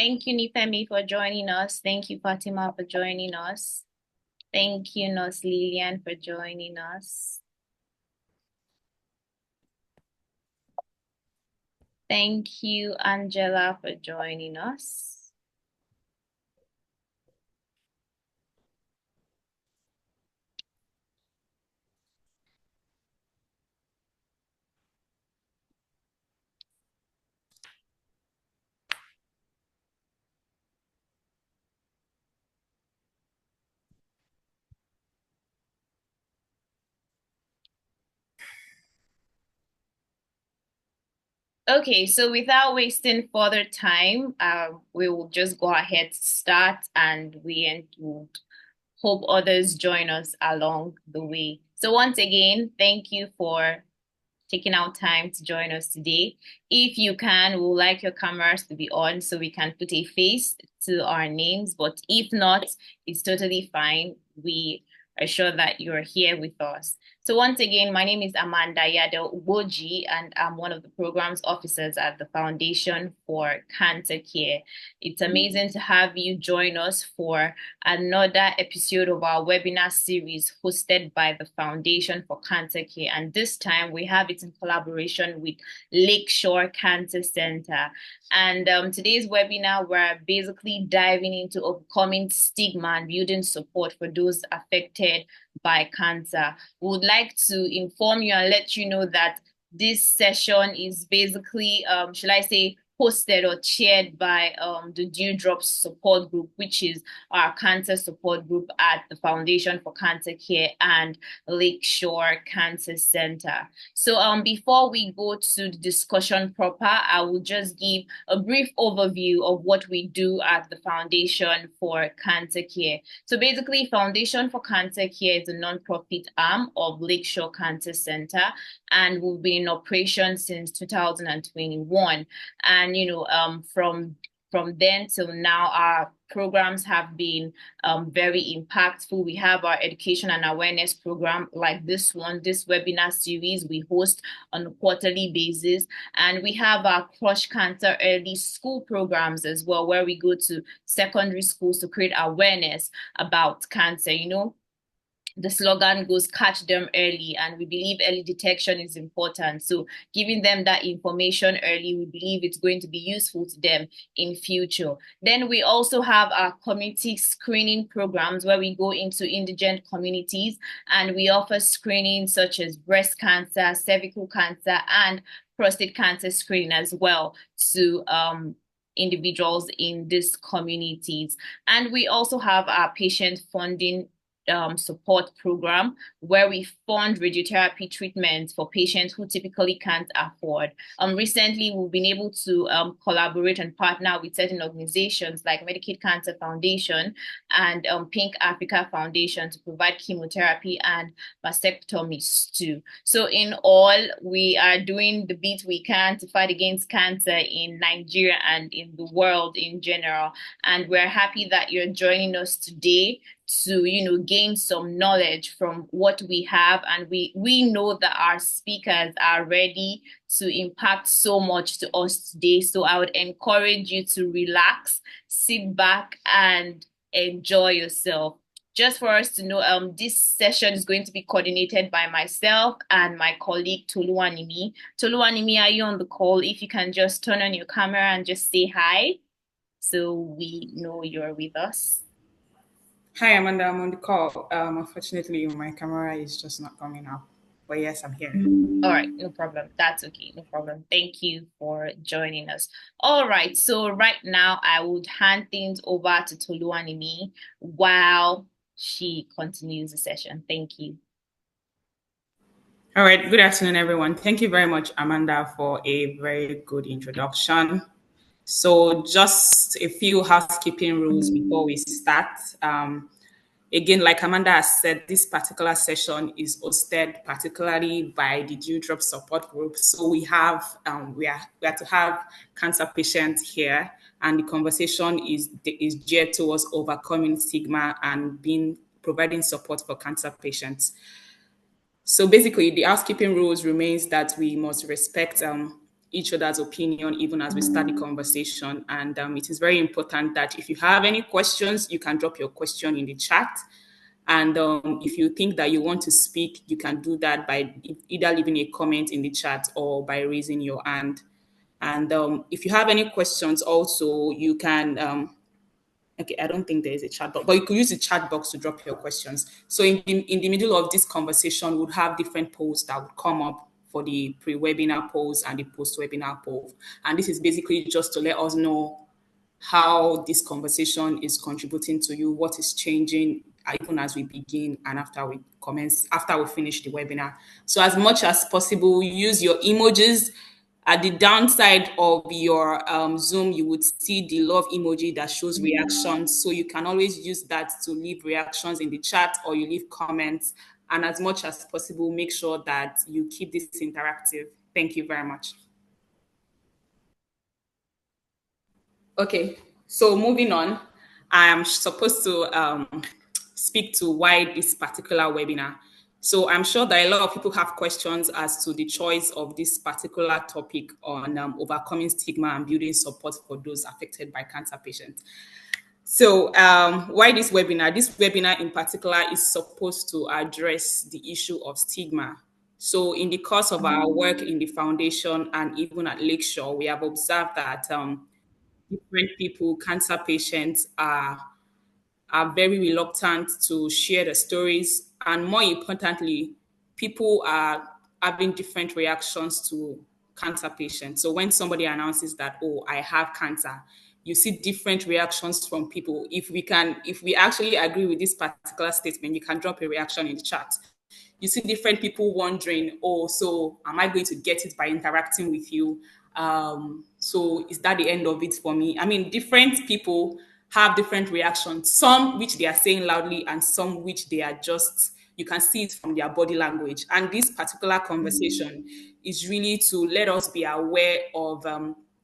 Thank you, Nifemi, for joining us. Thank you, Fatima, for joining us. Thank you, Nurse Lillian, for joining us. Thank you, Angela, for joining us. Okay, so without wasting further time, we will just go ahead to start and we would hope others join us along the way. So once again, thank you for taking out time to join us today. If you can, we would like your cameras to be on so we can put a face to our names. But if not, it's totally fine. We are sure that you're here with us. So once again, my name is Amanda Yado Uboji, and I'm one of the programs officers at the Foundation for Cancer Care. It's amazing to have you join us for another episode of our webinar series hosted by the Foundation for Cancer Care. And this time we have it in collaboration with Lakeshore Cancer Center. And today's webinar, we're basically diving into overcoming stigma and building support for those affected by cancer. We would like to inform you and let you know that this session is basically, shall I say, hosted or chaired by the Dewdrop Support Group, which is our cancer support group at the Foundation for Cancer Care and Lakeshore Cancer Center. So before we go to the discussion proper, I will just give a brief overview of what we do at the Foundation for Cancer Care. So basically, Foundation for Cancer Care is a nonprofit arm of Lakeshore Cancer Center, and we've been in operation since 2021. And from then till now, our programs have been very impactful. We have our education and awareness program like this webinar series we host on a quarterly basis. And we have our Crush Cancer Early School programs as well, where we go to secondary schools to create awareness about cancer. The slogan goes, catch them early, and we believe early detection is important. So giving them that information early, we believe it's going to be useful to them in future. Then we also have our community screening programs where we go into indigent communities and we offer screening such as breast cancer, cervical cancer, and prostate cancer screening as well to individuals in these communities. And we also have our patient funding support program where we fund radiotherapy treatments for patients who typically can't afford. Recently, we've been able to collaborate and partner with certain organizations like Medicaid Cancer Foundation and Pink Africa Foundation to provide chemotherapy and mastectomies too. So in all, we are doing the bit we can to fight against cancer in Nigeria and in the world in general. And we're happy that you're joining us today to gain some knowledge from what we have, and we know that our speakers are ready to impact so much to us today. So I would encourage you to relax, sit back, and enjoy yourself. Just for us to know, this session is going to be coordinated by myself and my colleague Toluwanimi. Toluwanimi, are you on the call? If you can just turn on your camera and just say hi so we know you're with us. Hi, Amanda. I'm on the call. Unfortunately, my camera is just not coming up. But yes, I'm here. All right, no problem. That's okay, no problem. Thank you for joining us. All right, so right now I would hand things over to Toluwanimi while she continues the session. Thank you. All right. Good afternoon, everyone. Thank you very much, Amanda, for a very good introduction. So just a few housekeeping rules before we start. Again, like Amanda has said, this particular session is hosted particularly by the Dewdrop Support Group. So we are to have cancer patients here, and the conversation is geared towards overcoming stigma and providing support for cancer patients. So basically, the housekeeping rules remains that we must respect each other's opinion even as we start the conversation. And it is very important that if you have any questions, you can drop your question in the chat. And if you think that you want to speak, you can do that by either leaving a comment in the chat or by raising your hand. And if you have any questions, also, you can. Okay, I don't think there is a chat box, but you could use the chat box to drop your questions. So in the middle of this conversation, we'll have different polls that would come up for the pre-webinar polls and the post-webinar poll. And this is basically just to let us know how this conversation is contributing to you, what is changing even as we begin and after we finish the webinar. So as much as possible, use your emojis. At the downside of your Zoom, you would see the love emoji that shows reactions. So you can always use that to leave reactions in the chat or you leave comments. And as much as possible, make sure that you keep this interactive. Thank you very much. Okay, so moving on, I am supposed to speak to why this particular webinar. So I'm sure that a lot of people have questions as to the choice of this particular topic on overcoming stigma and building support for those affected by cancer patients. So why this webinar? This webinar in particular is supposed to address the issue of stigma. So in the course of our work in the foundation and even at Lakeshore, we have observed that different people, cancer patients, are very reluctant to share the stories. And more importantly, people are having different reactions to cancer patients. So when somebody announces that, oh, I have cancer, you see different reactions from people. If we actually agree with this particular statement, you can drop a reaction in the chat. You see different people wondering, oh, so am I going to get it by interacting with you? So is that the end of it for me? I mean, different people have different reactions, some which they are saying loudly and some which they are just, you can see it from their body language. And this particular conversation is really to let us be aware of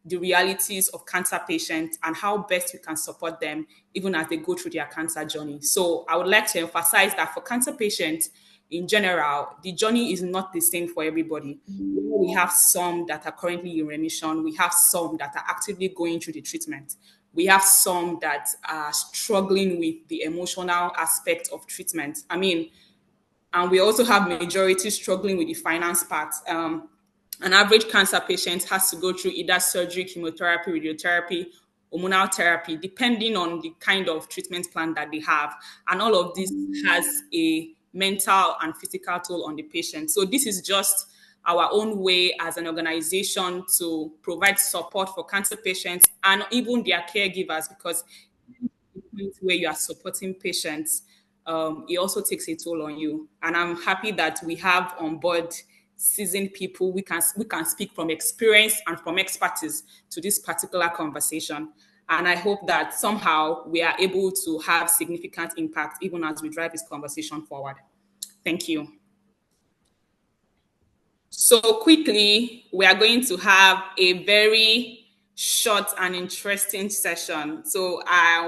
the realities of cancer patients and how best we can support them even as they go through their cancer journey. So I would like to emphasize that for cancer patients, in general, the journey is not the same for everybody. We have some that are currently in remission. We have some that are actively going through the treatment. We have some that are struggling with the emotional aspect of treatment. I mean, and we also have majority struggling with the finance part. An average cancer patient has to go through either surgery, chemotherapy, radiotherapy, hormonal therapy, depending on the kind of treatment plan that they have. And all of this has a mental and physical toll on the patient. So this is just our own way as an organization to provide support for cancer patients and even their caregivers, because where you are supporting patients, it also takes a toll on you. And I'm happy that we have on board seasoned people. We can speak from experience and from expertise to this particular conversation. And I hope that somehow we are able to have significant impact even as we drive this conversation forward. Thank you. So quickly, we are going to have a very short and interesting session. So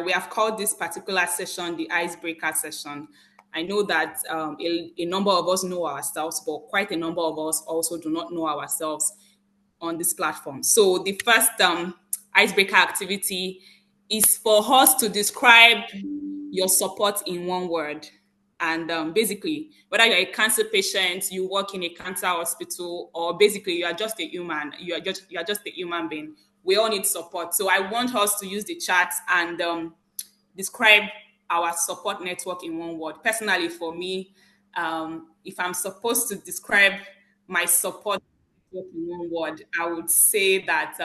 we have called this particular session the icebreaker session. I know that a number of us know ourselves, but quite a number of us also do not know ourselves on this platform. So the first icebreaker activity is for us to describe your support in one word. And basically, whether you're a cancer patient, you work in a cancer hospital, or basically you are just a human, you are just a human being. We all need support. So I want us to use the chat and describe our support network in one word. Personally, for me, if I'm supposed to describe my support network in one word, I would say that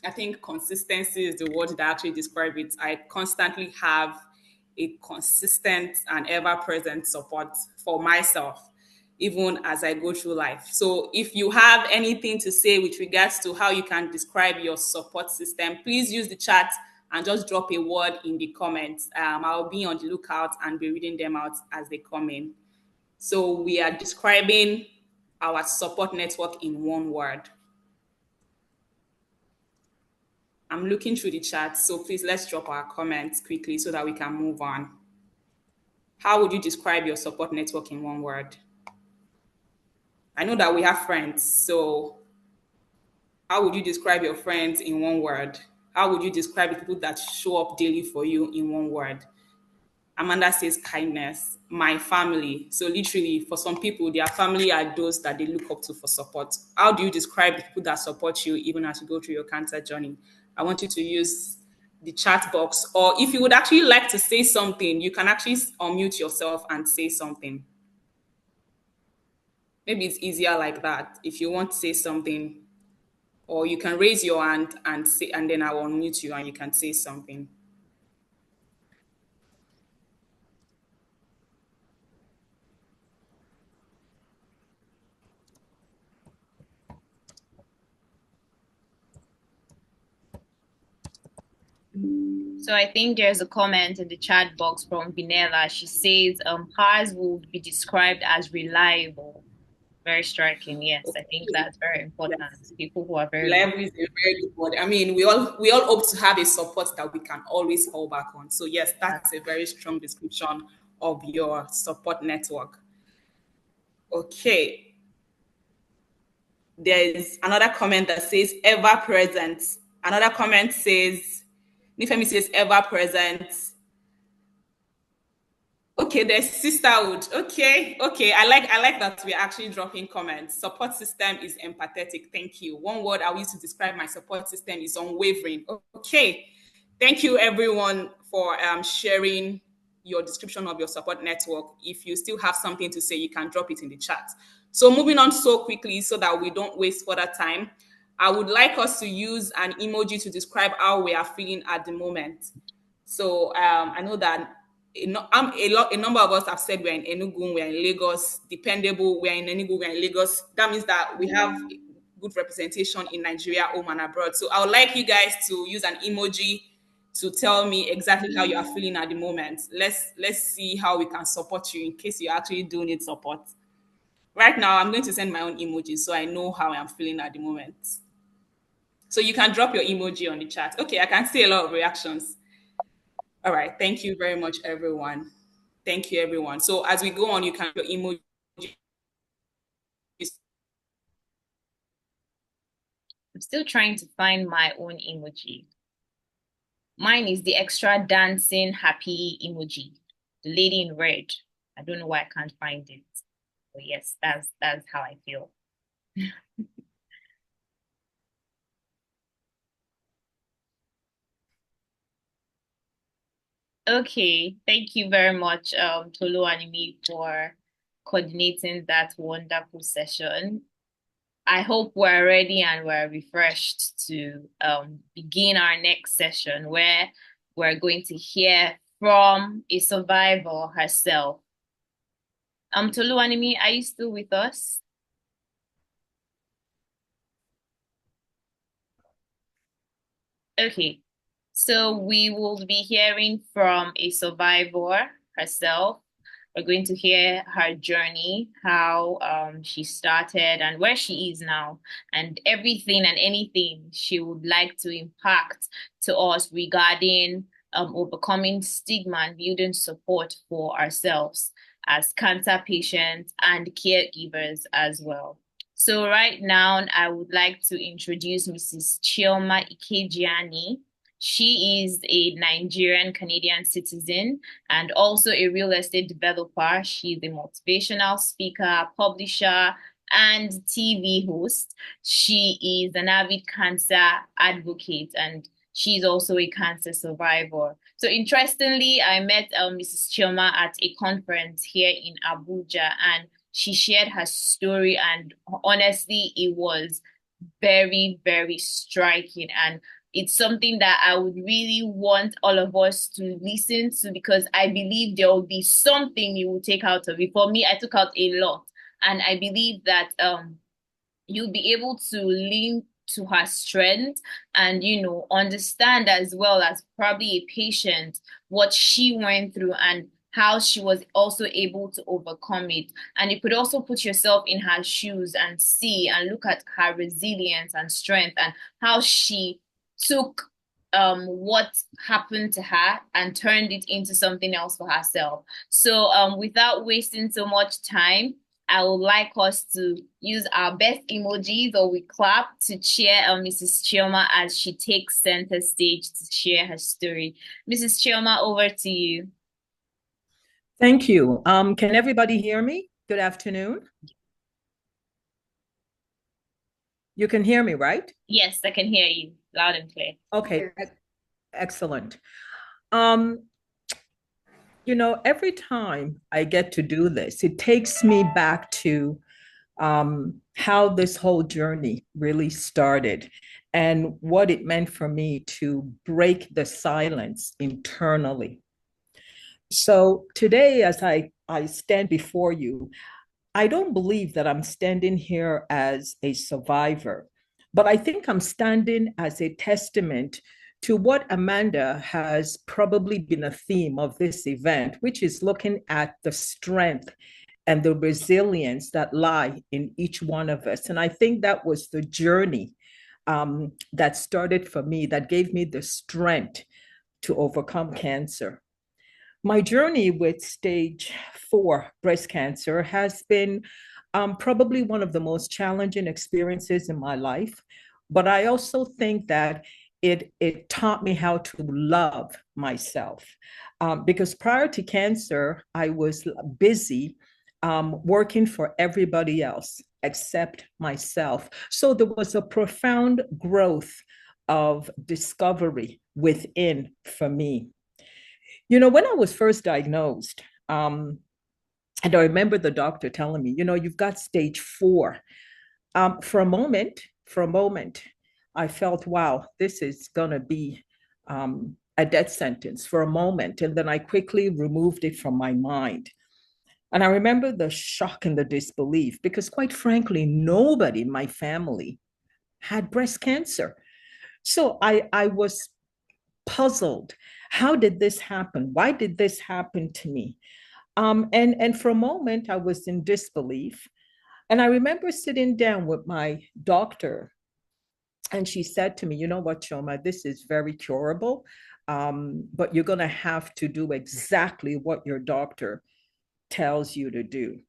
I think consistency is the word that actually describes it. I constantly have a consistent and ever-present support for myself, even as I go through life. So if you have anything to say with regards to how you can describe your support system, please use the chat and just drop a word in the comments. I'll be on the lookout and be reading them out as they come in. So we are describing our support network in one word. I'm looking through the chat, so please let's drop our comments quickly so that we can move on. How would you describe your support network in one word? I know that we have friends, so How would you describe your friends in one word? How would you describe the people that show up daily for you in one word? Amanda says kindness, my family. So literally, for some people, their family are those that they look up to for support. How do you describe the people that support you even as you go through your cancer journey? I want you to use the chat box, or if you would actually like to say something, you can actually unmute yourself and say something. Maybe it's easier like that. If you want to say something, or you can raise your hand and say, and then I will unmute you and you can say something. So I think there's a comment in the chat box from Vinella. She says hers would be described as reliable. Very striking. Yes, I think Okay. that's very important. Yes. People who are very Relive is a very good word. I mean, we all hope to have a support that we can always fall back on. So yes, that's a very strong description of your support network. Okay. There's another comment that says ever present. Another comment says Nifemi says ever present. Okay, there's sisterhood. Okay. I like that we're actually dropping comments. Support system is empathetic. Thank you. One word I use to describe my support system is unwavering. Okay. Thank you everyone for sharing your description of your support network. If you still have something to say, you can drop it in the chat. So moving on so quickly so that we don't waste further time, I would like us to use an emoji to describe how we are feeling at the moment. So I know that a number of us have said we're in Enugu, we're in Lagos, dependable, we're in Enugu, we're in Lagos. That means that we have good representation in Nigeria, home and abroad. So I would like you guys to use an emoji to tell me exactly how you are feeling at the moment. Let's see how we can support you in case you actually do need support. Right now, I'm going to send my own emoji so I know how I'm feeling at the moment. So you can drop your emoji on the chat. Okay, I can see a lot of reactions. All right. Thank you very much, everyone. Thank you, everyone. So as we go on, you can your emojis. I'm still trying to find my own emoji. Mine is the extra dancing happy emoji, the lady in red. I don't know why I can't find it. But yes, that's how I feel. Okay, thank you very much, Tolu Animi, for coordinating that wonderful session. I hope we're ready and we're refreshed to begin our next session where we're going to hear from a survivor herself. Tolu Animi, are you still with us? Okay, so we will be hearing from a survivor herself. We're going to hear her journey, how she started and where she is now, and everything and anything she would like to impact to us regarding overcoming stigma and building support for ourselves as cancer patients and caregivers as well. So right now, I would like to introduce Mrs. Chioma Ikejiani. She is a Nigerian Canadian citizen and also a real estate developer. She's a motivational speaker, publisher, and TV host. She is an avid cancer advocate and she's also a cancer survivor. So interestingly, I met Mrs. Chioma at a conference here in Abuja and she shared her story and honestly, it was very, very striking. And it's something that I would really want all of us to listen to because I believe there will be something you will take out of it. For me, I took out a lot. And I believe that you'll be able to lean to her strength and understand as well as probably a patient what she went through and how she was also able to overcome it. And you could also put yourself in her shoes and see and look at her resilience and strength and how she took what happened to her and turned it into something else for herself. So without wasting so much time, I would like us to use our best emojis or we clap to cheer on Mrs. Chioma as she takes center stage to share her story. Mrs. Chioma, over to you. Thank you. Can everybody hear me? Good afternoon. You can hear me, right? Yes, I can hear you loud and clear. Okay, excellent. Um, every time I get to do this, it takes me back to how this whole journey really started and what it meant for me to break the silence internally. So today, as I stand before you, I don't believe that I'm standing here as a survivor, but I think I'm standing as a testament to what Amanda has probably been a theme of this event, which is looking at the strength and the resilience that lie in each one of us. And I think that was the journey that started for me, that gave me the strength to overcome cancer. My journey with stage 4 breast cancer has been probably one of the most challenging experiences in my life. But I also think that it taught me how to love myself. Because prior to cancer, I was busy working for everybody else except myself. So there was a profound growth of discovery within for me. When I was first diagnosed, and I remember the doctor telling me, you've got stage 4. For a moment, I felt, wow, this is going to be a death sentence for a moment. And then I quickly removed it from my mind. And I remember the shock and the disbelief because, quite frankly, nobody in my family had breast cancer. So I was puzzled. How did this happen? Why did this happen to me? And for a moment, I was in disbelief. And I remember sitting down with my doctor, and she said to me, "You know what, Choma, this is very curable, but you're going to have to do exactly what your doctor tells you to do."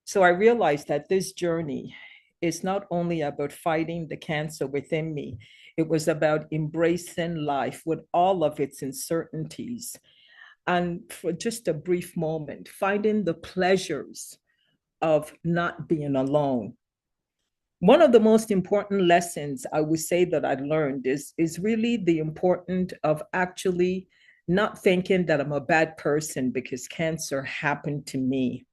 So I realized that this journey is not only about fighting the cancer within me, it was about embracing life with all of its uncertainties. And for just a brief moment, finding the pleasures of not being alone. One of the most important lessons I would say that I learned is really the importance of actually not thinking that I'm a bad person because cancer happened to me.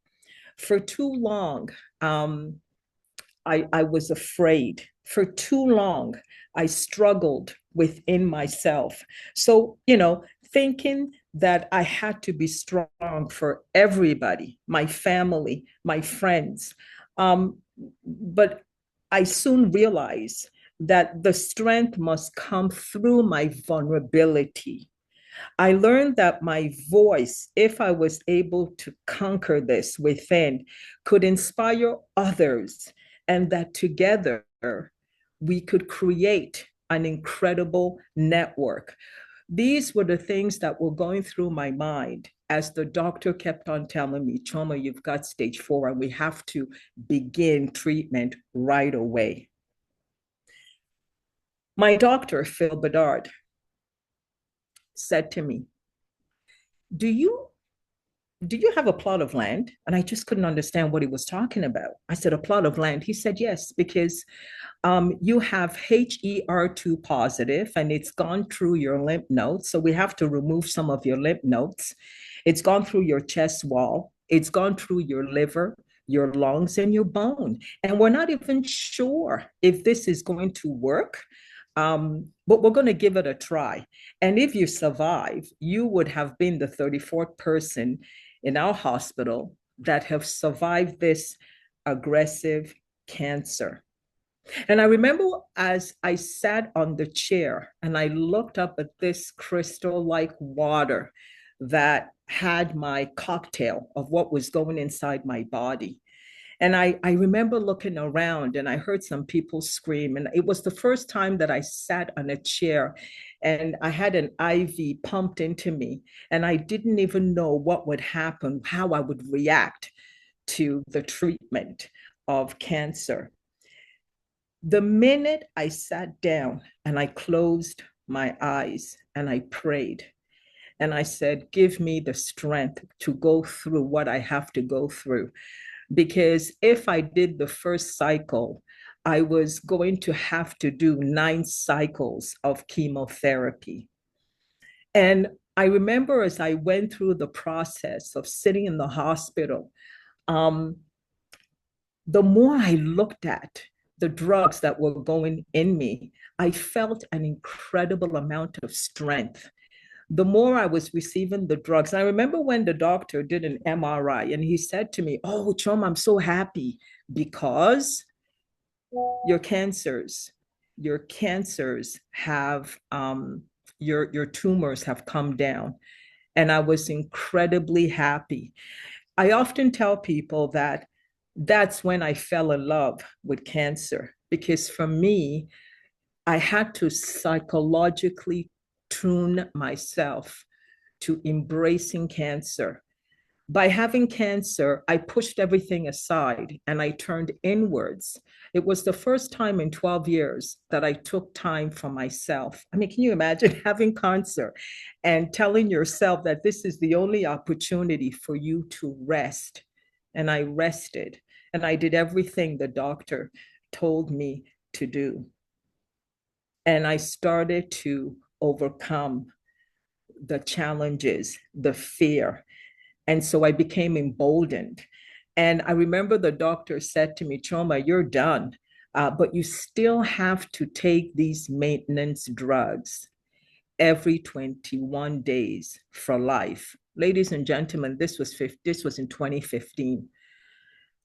For too long, I was afraid. For too long, I struggled within myself. So, thinking that I had to be strong for everybody, my family, my friends. But I soon realized that the strength must come through my vulnerability. I learned that my voice, if I was able to conquer this within, could inspire others, and that together we could create an incredible network. These were the things that were going through my mind as the doctor kept on telling me, "Choma, you've got stage 4 and we have to begin treatment right away." My doctor, Phil Bedard, said to me, do you have a plot of land? And I just couldn't understand what he was talking about. I said, a plot of land? He said, yes, because you have HER2 positive and it's gone through your lymph nodes. So we have to remove some of your lymph nodes. It's gone through your chest wall. It's gone through your liver, your lungs, and your bone. And we're not even sure if this is going to work. But we're going to give it a try. And if you survive, you would have been the 34th person in our hospital that have survived this aggressive cancer. And I remember as I sat on the chair and I looked up at this crystal-like water that had my cocktail of what was going inside my body. And I remember looking around and I heard some people scream. And it was the first time that I sat on a chair and I had an IV pumped into me. And I didn't even know what would happen, how I would react to the treatment of cancer. The minute I sat down and I closed my eyes and I prayed and I said, give me the strength to go through what I have to go through. Because if I did the first cycle, I was going to have to do 9 cycles of chemotherapy. And I remember as I went through the process of sitting in the hospital, um, the more I looked at the drugs that were going in me, I felt an incredible amount of strength. The more I was receiving the drugs. And I remember when the doctor did an MRI and he said to me, oh, Chom, I'm so happy because your cancers, your cancers have, your tumors have come down. And I was incredibly happy. I often tell people that that's when I fell in love with cancer, because for me, I had to psychologically tune myself to embracing cancer. By having cancer, I pushed everything aside and I turned inwards. It was the first time in 12 years that I took time for myself. I mean, can you imagine having cancer and telling yourself that this is the only opportunity for you to rest? And I rested and I did everything the doctor told me to do. And I started to overcome the challenges, the fear. And so I became emboldened. And I remember the doctor said to me, Choma, you're done, but you still have to take these maintenance drugs every 21 days for life. Ladies and gentlemen, this was in 2015.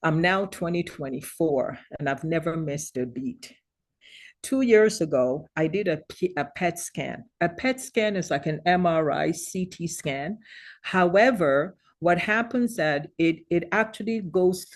I'm now 2024, and I've never missed a beat. 2 years ago, I did a PET scan. A PET scan is like an MRI, CT scan. However, what happens that it actually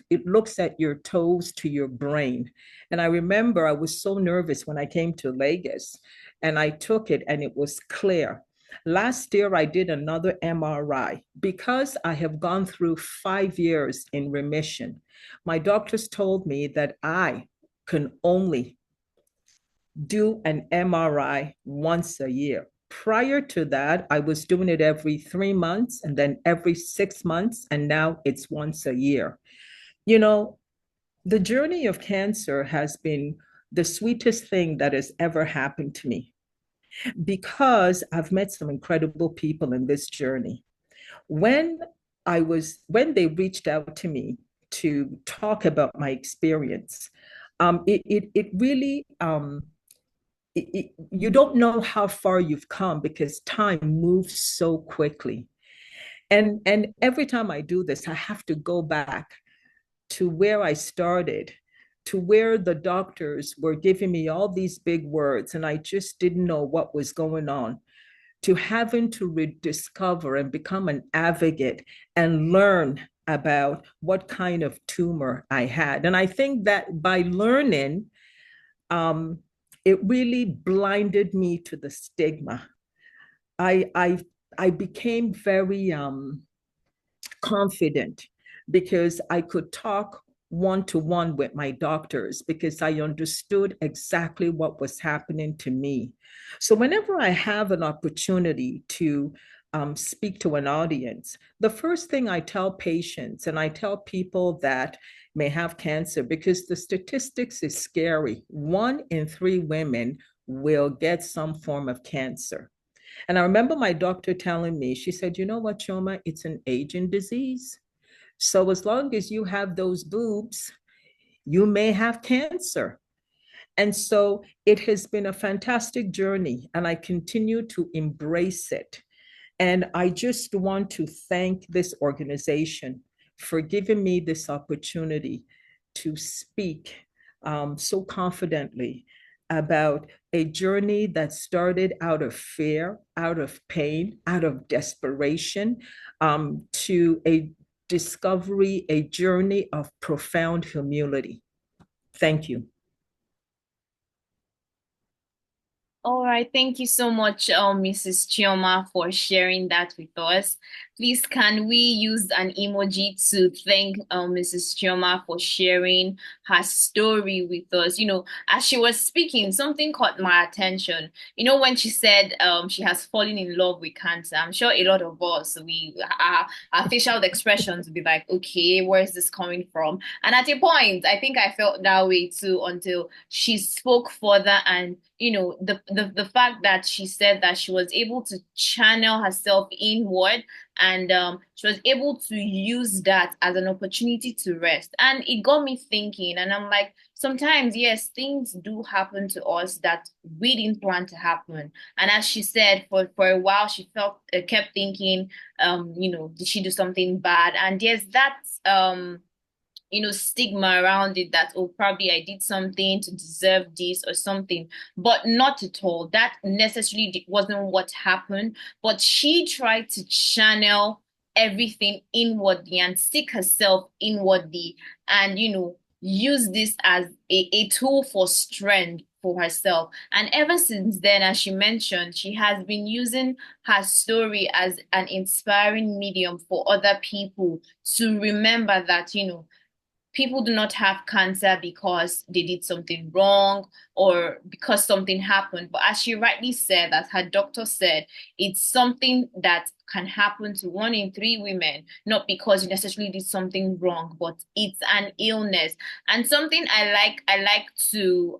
it looks at your toes to your brain. And I remember I was so nervous when I came to Lagos and I took it and it was clear. Last year, I did another MRI because I have gone through 5 years in remission. My doctors told me that I can only do an MRI once a year. Prior to that, I was doing it every 3 months and then every 6 months, and now it's once a year. You know, the journey of cancer has been the sweetest thing that has ever happened to me because I've met some incredible people in this journey. When when they reached out to me to talk about my experience, it really you don't know how far you've come because time moves so quickly. And every time I do this, I have to go back to where I started, to where the doctors were giving me all these big words, and I just didn't know what was going on, to having to rediscover and become an advocate and learn about what kind of tumor I had. And I think that by learning, um, it really blinded me to the stigma. I I I became very confident because I could talk one to one with my doctors because I understood exactly what was happening to me. So whenever I have an opportunity to speak to an audience, the first thing I tell patients and I tell people that may have cancer, because the statistics is scary. 1 in 3 women will get some form of cancer. And I remember my doctor telling me, she said, you know what, Choma, it's an aging disease. So as long as you have those boobs, you may have cancer. And so it has been a fantastic journey, and I continue to embrace it. And I just want to thank this organization for giving me this opportunity to speak so confidently about a journey that started out of fear, out of pain, out of desperation, to a discovery, a journey of profound humility. Thank you. All right, thank you so much, Mrs. Chioma, for sharing that with us. Please, can we use an emoji to thank Mrs. Chioma for sharing her story with us? As she was speaking, something caught my attention. When she said she has fallen in love with cancer, I'm sure a lot of us, our facial expressions would be like, okay, where is this coming from? And at a point, I think I felt that way too until she spoke further and the fact that she said that she was able to channel herself inward and she was able to use that as an opportunity to rest. And it got me thinking, and I'm like, sometimes, yes, things do happen to us that we didn't plan to happen. And as she said, for a while, she kept thinking, did she do something bad? And there's that stigma around it that, oh, probably I did something to deserve this or something, but not at all. That necessarily wasn't what happened, but she tried to channel everything inwardly and seek herself inwardly and, use this as a tool for strength for herself. And ever since then, as she mentioned, she has been using her story as an inspiring medium for other people to remember that, people do not have cancer because they did something wrong or because something happened. But as she rightly said, as her doctor said, it's something that can happen to 1 in 3 women, not because you necessarily did something wrong, but it's an illness. And something I like to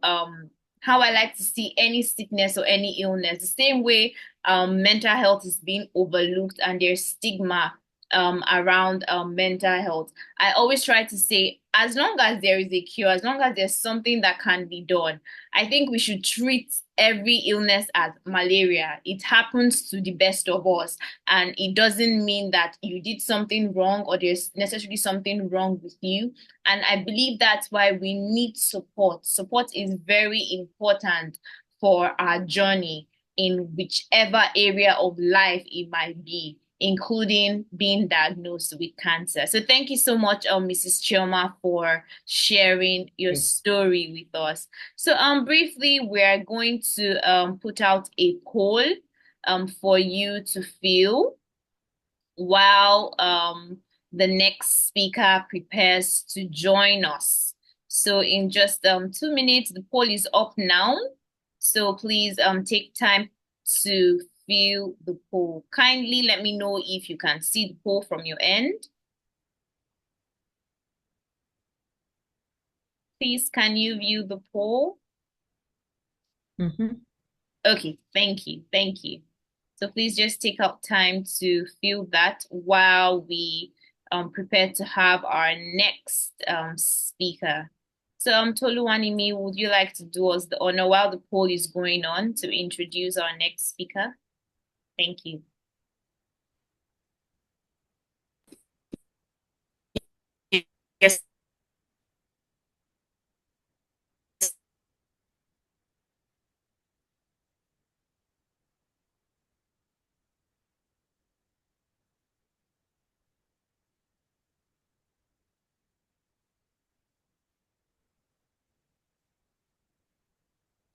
how I like to see any sickness or any illness, the same way mental health is being overlooked and there's stigma around mental health. I always try to say, as long as there is a cure, as long as there's something that can be done, I think we should treat every illness as malaria. It happens to the best of us, and it doesn't mean that you did something wrong or there's necessarily something wrong with you. And I believe that's why we need support. Support is very important for our journey in whichever area of life it might be, including being diagnosed with cancer. So thank you so much, Mrs. Chioma, for sharing your story with us. So briefly, we're going to put out a poll for you to fill while the next speaker prepares to join us. So in just 2 minutes, the poll is up now. So please take time to fill the poll. Kindly let me know if you can see the poll from your end. Please, can you view the poll? Okay, thank you. Thank you. So please just take up time to fill that while we prepare to have our next speaker. So Toluwanimi, would you like to do us the honor while the poll is going on to introduce our next speaker? Thank you. Yes.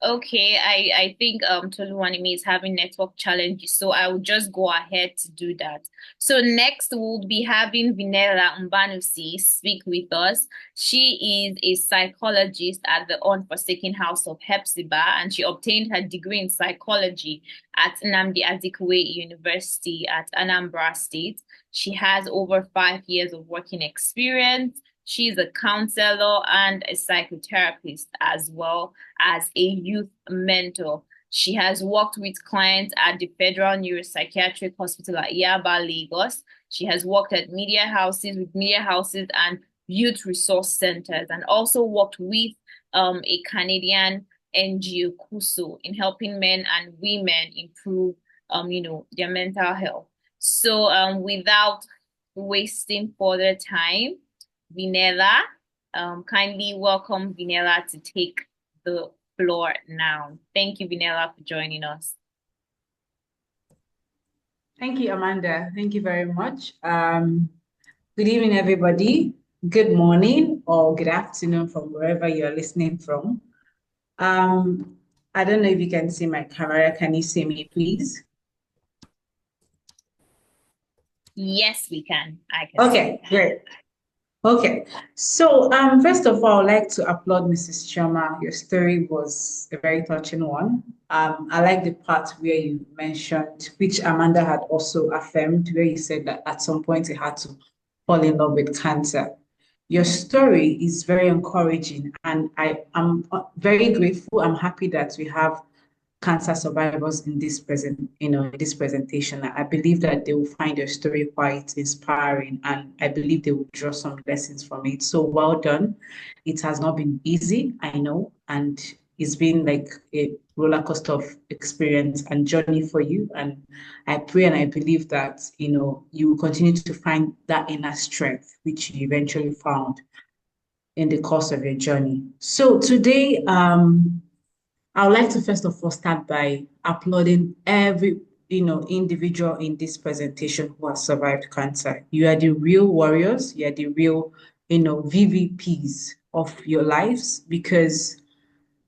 Okay, I think Toluwanimi is having network challenges, so I will just go ahead to do that. So next we'll be having Vinela Mbanusi speak with us. She is a psychologist at the Unforsaken House of Hepzibah, and she obtained her degree in psychology at Nnamdi Azikiwe University at Anambra State. She has over 5 years of working experience. She's a counselor and a psychotherapist, as well as a youth mentor. She has worked with clients at the Federal Neuropsychiatric Hospital at Yaba, Lagos. She has worked at media houses and youth resource centers, and also worked with a Canadian NGO, KUSO, in helping men and women improve their mental health. So without wasting further time, Vinela, kindly welcome Vinela to take the floor now. Thank you, Vinela, for joining us. Thank you, Amanda. Thank you very much. Good evening, everybody. Good morning or good afternoon from wherever you're listening from. I don't know if you can see my camera. Can you see me, please? Yes, we can. I can Okay, say that. great. Okay, so first of all, I'd like to applaud Mrs. Choma. Your story was a very touching one. I like the part where you mentioned, which Amanda had also affirmed, where you said that at some point you had to fall in love with cancer. Your story is very encouraging, and I am very grateful. I'm happy that we have cancer survivors in this this presentation. I believe that they will find your story quite inspiring, and I believe they will draw some lessons from it. So well done. It has not been easy, I know, and it's been like a roller coaster of experience and journey for you. And I pray and I believe that you will continue to find that inner strength which you eventually found in the course of your journey. So today, I would like to first of all start by applauding every individual in this presentation who has survived cancer. You are the real warriors. You are the real VVPs of your lives, because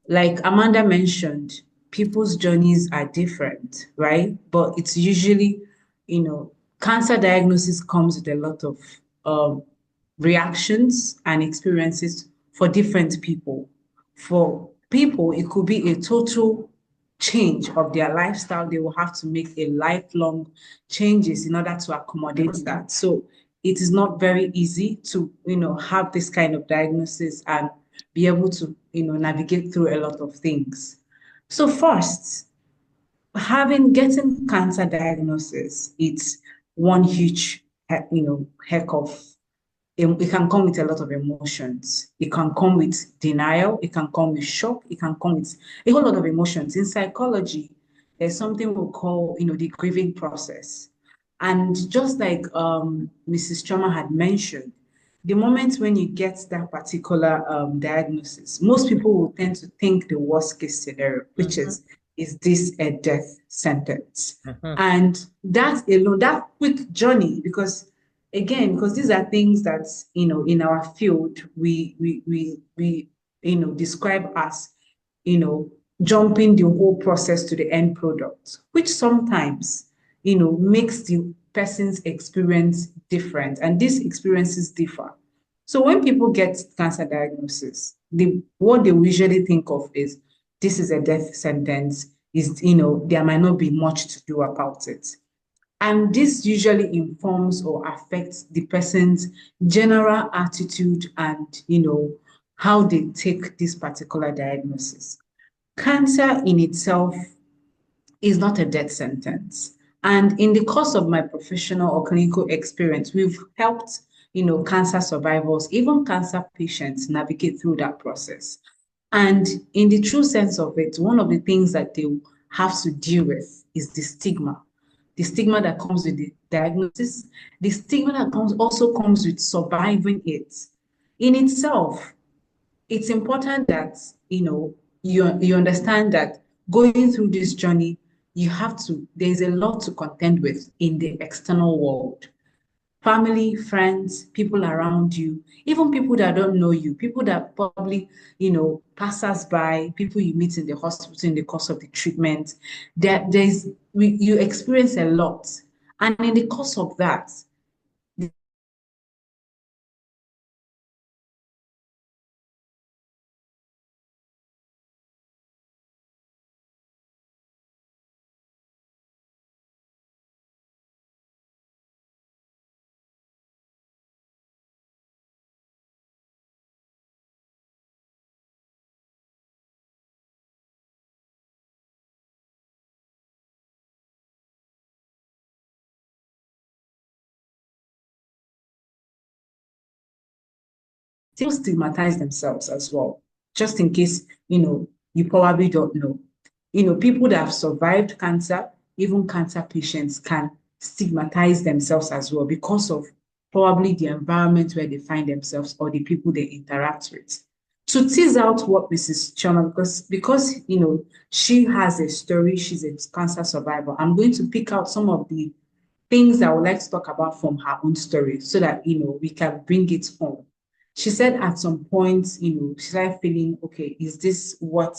like Amanda mentioned, people's journeys are different, right? But it's usually, cancer diagnosis comes with a lot of um, reactions and experiences for different people. For people, it could be a total change of their lifestyle. They will have to make a lifelong changes in order to accommodate that. So it is not very easy to, have this kind of diagnosis and be able to, navigate through a lot of things. So first, getting cancer diagnosis, it's one huge, heck of it can come with a lot of emotions. It can come with denial. It can come with shock. It can come with a whole lot of emotions. In psychology, there's something we call, the grieving process. And just like Mrs. Choma had mentioned, the moment when you get that particular diagnosis, most people will tend to think the worst case scenario, which is this a death sentence? And that alone, that quick journey, because again, because these are things that in our field we describe as jumping the whole process to the end product, which sometimes makes the person's experience different, and these experiences differ. So when people get cancer diagnosis, what they usually think of is this is a death sentence, is there might not be much to do about it. And this usually informs or affects the person's general attitude and, how they take this particular diagnosis. Cancer in itself is not a death sentence. And in the course of my professional or clinical experience, we've helped, cancer survivors, even cancer patients navigate through that process. And in the true sense of it, one of the things that they have to deal with is the stigma that comes with the diagnosis, the stigma that also comes with surviving it. In itself, it's important that you understand that going through this journey, there's a lot to contend with in the external world. Family, friends, people around you, even people that don't know you, people that probably, passers by, people you meet in the hospital in the course of the treatment, you experience a lot. And in the course of that, people stigmatize themselves as well, just in case, you probably don't know. People that have survived cancer, even cancer patients, can stigmatize themselves as well because of probably the environment where they find themselves or the people they interact with. To tease out what Mrs. Choma, because she has a story, she's a cancer survivor, I'm going to pick out some of the things I would like to talk about from her own story so that we can bring it home. She said at some point, she started feeling, okay, is this what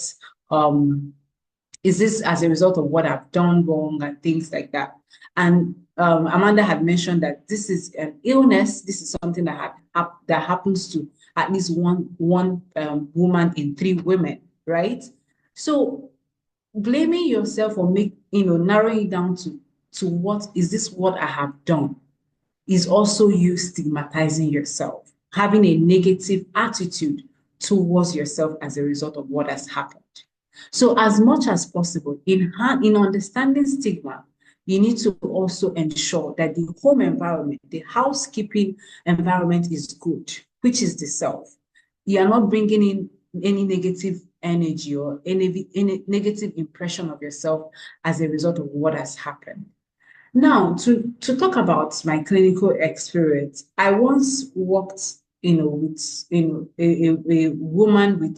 Is this as a result of what I've done wrong and things like that? And Amanda had mentioned that this is an illness. This is something that that happens to at least one woman in 3 women, right? So blaming yourself or narrowing it down to what is this what I have done is also you stigmatizing yourself, having a negative attitude towards yourself as a result of what has happened. So as much as possible, in understanding stigma, you need to also ensure that the home environment, the housekeeping environment is good, which is the self. You are not bringing in any negative energy or any negative impression of yourself as a result of what has happened. Now, to talk about my clinical experience, I once worked, with a woman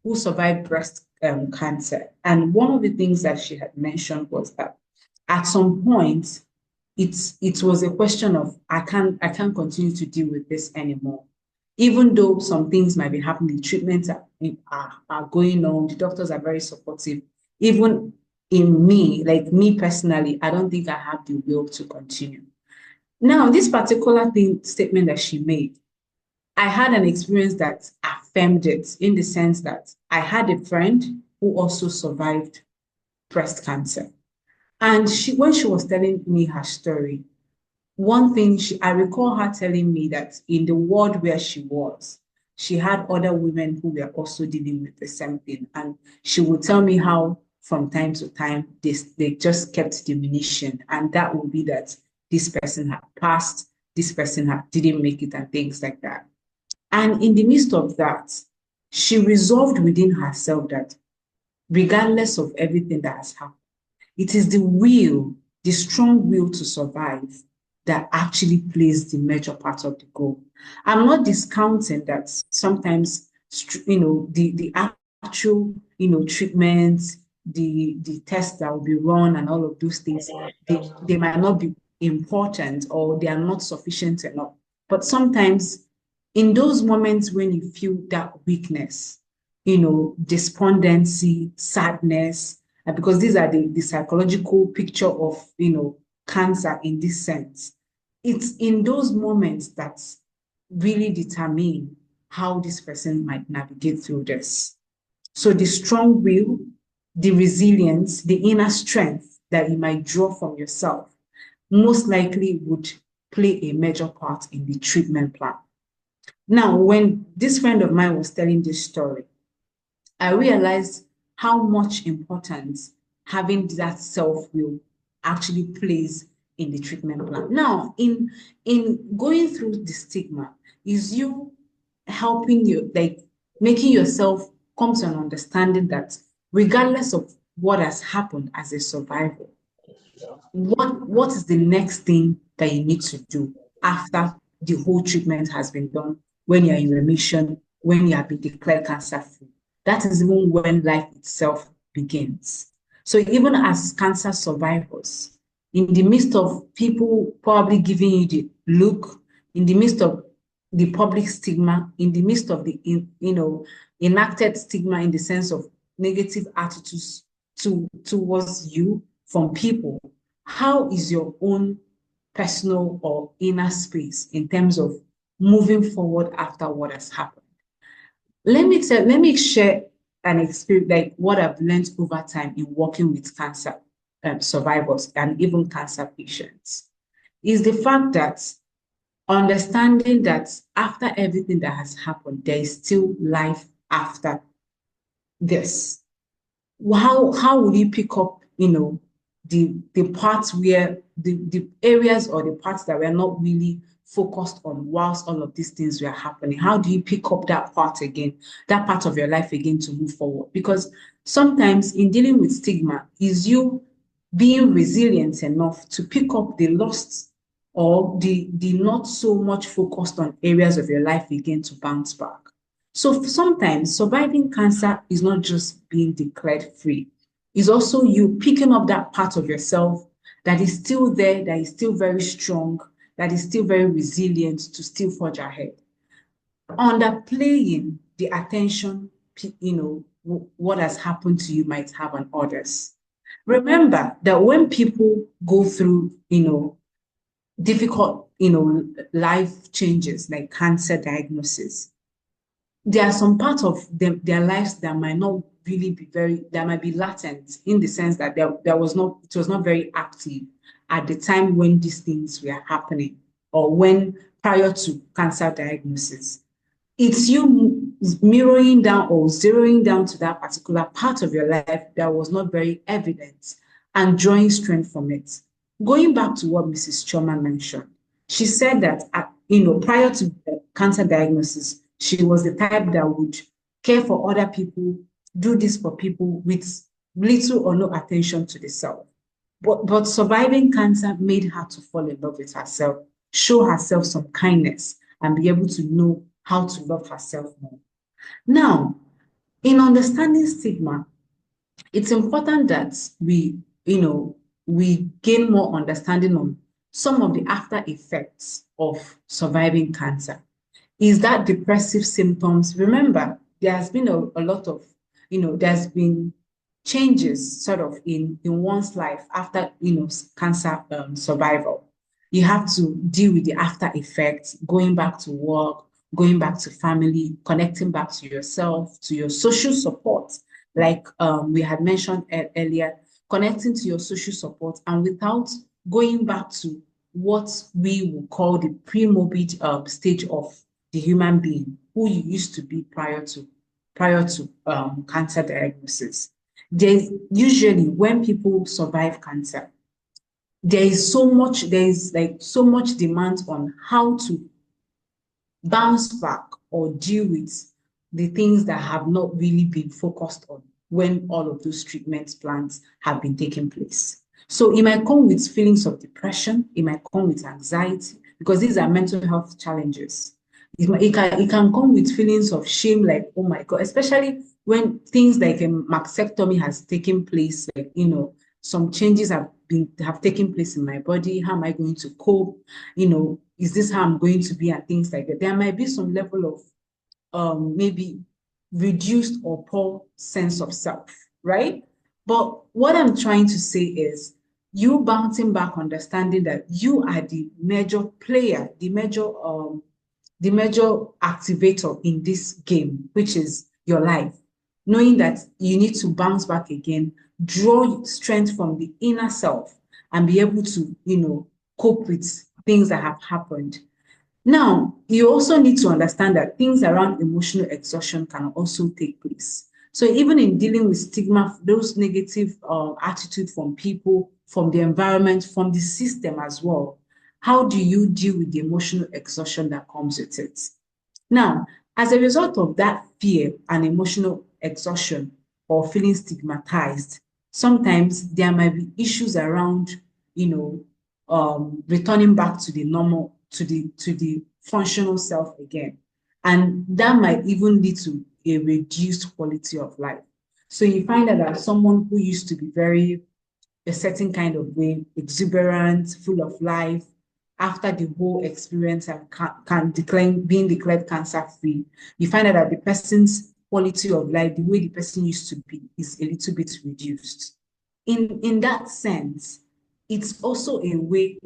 who survived breast cancer, and one of the things that she had mentioned was that at some point, it was a question of I can't continue to deal with this anymore. Even though some things might be happening, treatments are going on, the doctors are very supportive. Even in me, like me personally, I don't think I have the will to continue. Now, this particular statement that she made, I had an experience that affirmed it in the sense that I had a friend who also survived breast cancer. And when she was telling me her story, one thing I recall her telling me that in the ward where she was, she had other women who were also dealing with the same thing. And she would tell me how from time to time, they just kept diminishing. And that would be that this person had passed, this person didn't make it and things like that. And in the midst of that, she resolved within herself that regardless of everything that has happened, it is the strong will to survive that actually plays the major part of the goal. I'm not discounting that sometimes, the actual, treatments, the tests that will be run and all of those things, they might not be important or they are not sufficient enough. But sometimes in those moments when you feel that weakness, despondency, sadness, because these are the psychological picture of, cancer in this sense. It's in those moments that really determine how this person might navigate through this. So the strong will, the resilience, the inner strength that you might draw from yourself most likely would play a major part in the treatment plan. Now, when this friend of mine was telling this story, I realized how much importance having that self-will actually plays in the treatment plan. Now, in going through the stigma, is you helping you, like making yourself come to an understanding that regardless of what has happened as a survivor, what is the next thing that you need to do after the whole treatment has been done, when you're in remission, when you have been declared cancer-free? That is even when life itself begins. So even as cancer survivors, in the midst of people probably giving you the look, in the midst of the public stigma, in the midst of the enacted stigma in the sense of negative attitudes towards you from people, how is your own personal or inner space in terms of moving forward after what has happened? Let me share an experience, like what I've learned over time in working with cancer survivors and even cancer patients, is the fact that understanding that after everything that has happened, there is still life after this. How will you pick up, the parts where the areas or the parts that were not really focused on whilst all of these things were happening? How do you pick up that part again, that part of your life again to move forward? Because sometimes in dealing with stigma is you being resilient enough to pick up the lost or the not so much focused on areas of your life again to bounce back. So sometimes surviving cancer is not just being declared free. It's also you picking up that part of yourself that is still there, that is still very strong, that is still very resilient to still forge ahead. Underplaying the attention what has happened to you might have on others. Remember that when people go through, difficult, life changes like cancer diagnosis, there are some parts of their lives that might not really be that might be latent in the sense that it was not very active at the time when these things were happening or when prior to cancer diagnosis. It's you mirroring down or zeroing down to that particular part of your life that was not very evident and drawing strength from it. Going back to what Mrs. Choma mentioned, she said that, prior to the cancer diagnosis, she was the type that would care for other people, do this for people with little or no attention to the self. But surviving cancer made her to fall in love with herself, show herself some kindness, and be able to know how to love herself more. Now, in understanding stigma, it's important that we gain more understanding on some of the after effects of surviving cancer. Is that depressive symptoms? Remember, there has been a lot of, there's been changes sort of in one's life after, cancer survival. You have to deal with the after effects, going back to work, going back to family, connecting back to yourself, to your social support, like we had mentioned earlier, connecting to your social support, and without going back to what we will call the pre-morbid stage of the human being who you used to be prior to cancer diagnosis. There's usually when people survive cancer, there is so much demand on how to bounce back or deal with the things that have not really been focused on when all of those treatment plans have been taking place. So it might come with feelings of depression, it might come with anxiety, because these are mental health challenges. It can come with feelings of shame, like, oh my God, especially when things like a mastectomy has taken place, like, some changes have taken place in my body. How am I going to cope? Is this how I'm going to be, and things like that. There might be some level of maybe reduced or poor sense of self, right? But what I'm trying to say is you bouncing back, understanding that you are the major player, the major activator in this game, which is your life. Knowing that you need to bounce back again, draw strength from the inner self, and be able to, cope with things that have happened. Now, you also need to understand that things around emotional exhaustion can also take place. So even in dealing with stigma, those negative attitudes from people, from the environment, from the system as well, how do you deal with the emotional exhaustion that comes with it? Now, as a result of that fear and emotional exhaustion or feeling stigmatized, sometimes there might be issues around, returning back to the normal, to the functional self again. And that might even lead to a reduced quality of life. So you find that someone who used to be a certain kind of way, exuberant, full of life, after the whole experience and being declared cancer-free, you find out that the person's quality of life, the way the person used to be, is a little bit reduced. In that sense, it's also a way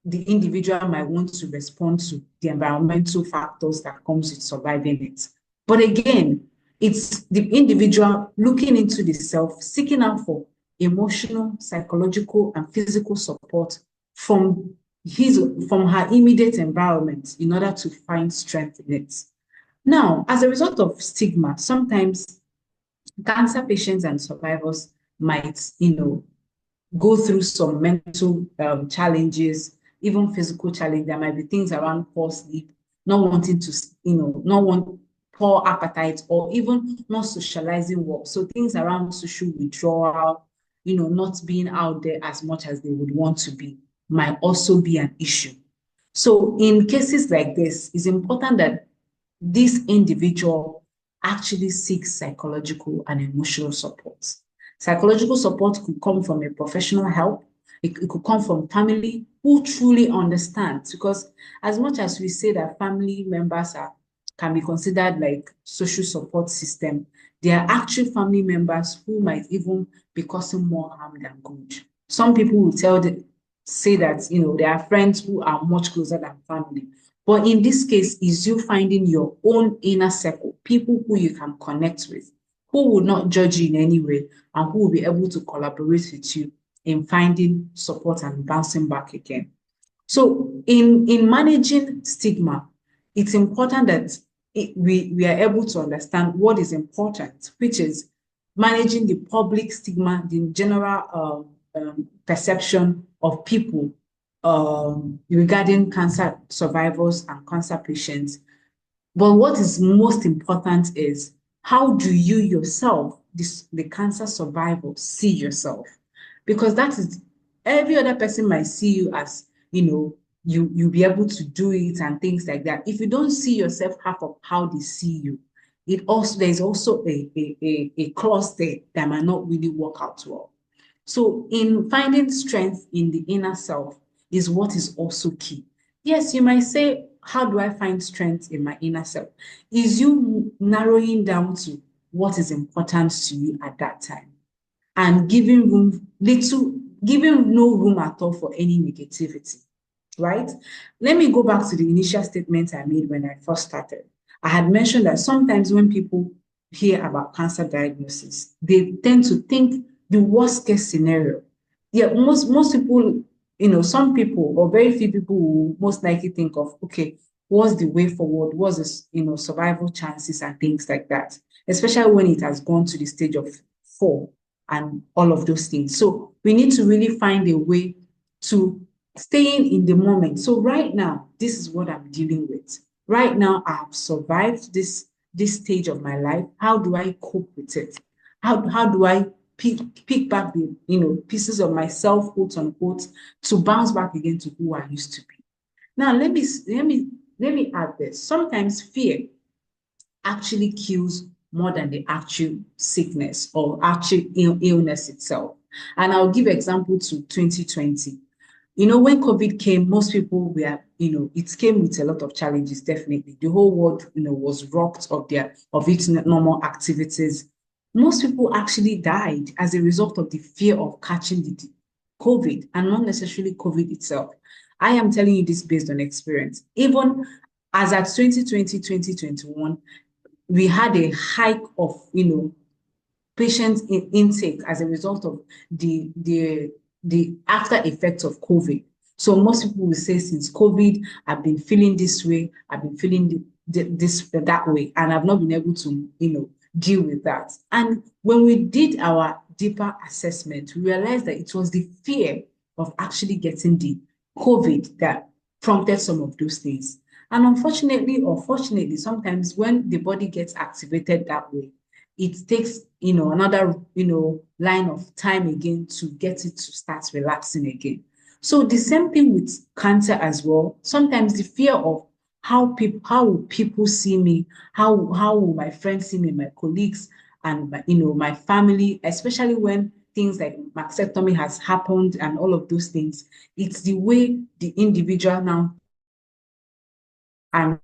the individual might want to respond to the environmental factors that comes with surviving it. But again, it's the individual looking into the self, seeking out for emotional, psychological, and physical support from her immediate environment in order to find strength in it. Now, as a result of stigma, sometimes cancer patients and survivors might, go through some mental challenges, even physical challenge. There might be things around poor sleep, not wanting to, not want poor appetite, or even not socializing well. So things around social withdrawal, not being out there as much as they would want to be, might also be an issue. So in cases like this, it's important that this individual actually seeks psychological and emotional support. Psychological support could come from a professional help. It could come from family who truly understands, because as much as we say that family members are can be considered like social support system, there are actual family members who might even be causing more harm than good. Some people will say that, there are friends who are much closer than family. But in this case, is you finding your own inner circle, people who you can connect with, who will not judge you in any way, and who will be able to collaborate with you in finding support and bouncing back again. So in managing stigma, it's important that we are able to understand what is important, which is managing the public stigma, the general perception of people regarding cancer survivors and cancer patients. But what is most important is, how do you yourself, the cancer survivor, see yourself? Because that is, every other person might see you as, you'll be able to do it and things like that. If you don't see yourself half of how they see you, there's also a clause there that might not really work out well. So in finding strength in the inner self is what is also key. Yes, you might say, how do I find strength in my inner self? Is you narrowing down to what is important to you at that time and giving no room at all for any negativity, right? Let me go back to the initial statement I made when I first started. I had mentioned that sometimes when people hear about cancer diagnosis, they tend to think the worst case scenario. Yeah, most people, some people or very few people will most likely think of, okay, what's the way forward? What's the, survival chances and things like that, especially when it has gone to the stage of 4 and all of those things. So we need to really find a way to staying in the moment. So right now, this is what I'm dealing with. Right now, I have survived this stage of my life. How do I cope with it? How do I pick back the pieces of myself, quote unquote, to bounce back again to who I used to be? Now let me add this. Sometimes fear actually kills more than the actual sickness or actual illness itself. And I'll give example to 2020. When COVID came, most people were, it came with a lot of challenges, definitely. The whole world, was rocked of its normal activities. Most people actually died as a result of the fear of catching the COVID, and not necessarily COVID itself. I am telling you this based on experience. Even as at 2020, 2021, we had a hike of, patient intake as a result of the after effects of COVID. So most people will say, since COVID, I've been feeling this way, I've been feeling that way, and I've not been able to, deal with that. And when we did our deeper assessment, we realized that it was the fear of actually getting the COVID that prompted some of those things. And unfortunately or fortunately, sometimes when the body gets activated that way, it takes, another, line of time again to get it to start relaxing again. So the same thing with cancer as well. Sometimes the fear of how will people see me, how will my friends see me, my colleagues, and my family, especially when things like mastectomy has happened and all of those things. It's the way the individual now and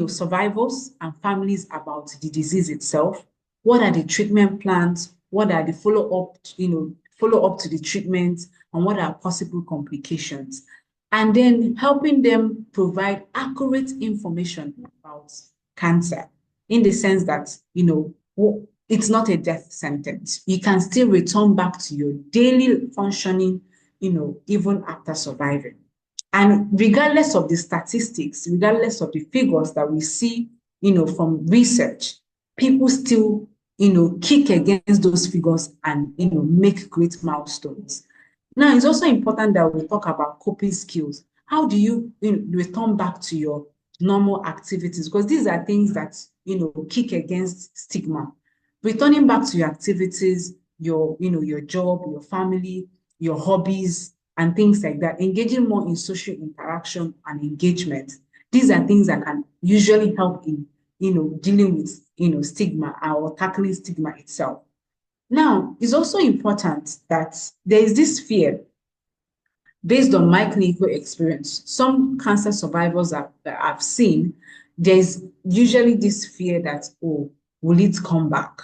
survivors and families about the disease itself. What are the treatment plans? What are the follow-up to the treatment, and what are possible complications? And then helping them provide accurate information about cancer, in the sense that, it's not a death sentence. You can still return back to your daily functioning, even after surviving. And regardless of the statistics, regardless of the figures that we see, from research, people still, kick against those figures and, make great milestones. Now, it's also important that we talk about coping skills. How do you, return back to your normal activities? Because these are things that, kick against stigma. Returning back to your activities, your job, your family, your hobbies, and things like that, engaging more in social interaction and engagement. These are things that can usually help in, dealing with, stigma or tackling stigma itself. Now, it's also important that there is this fear based on my clinical experience. Some cancer survivors that I've seen, there's usually this fear that, oh, will it come back?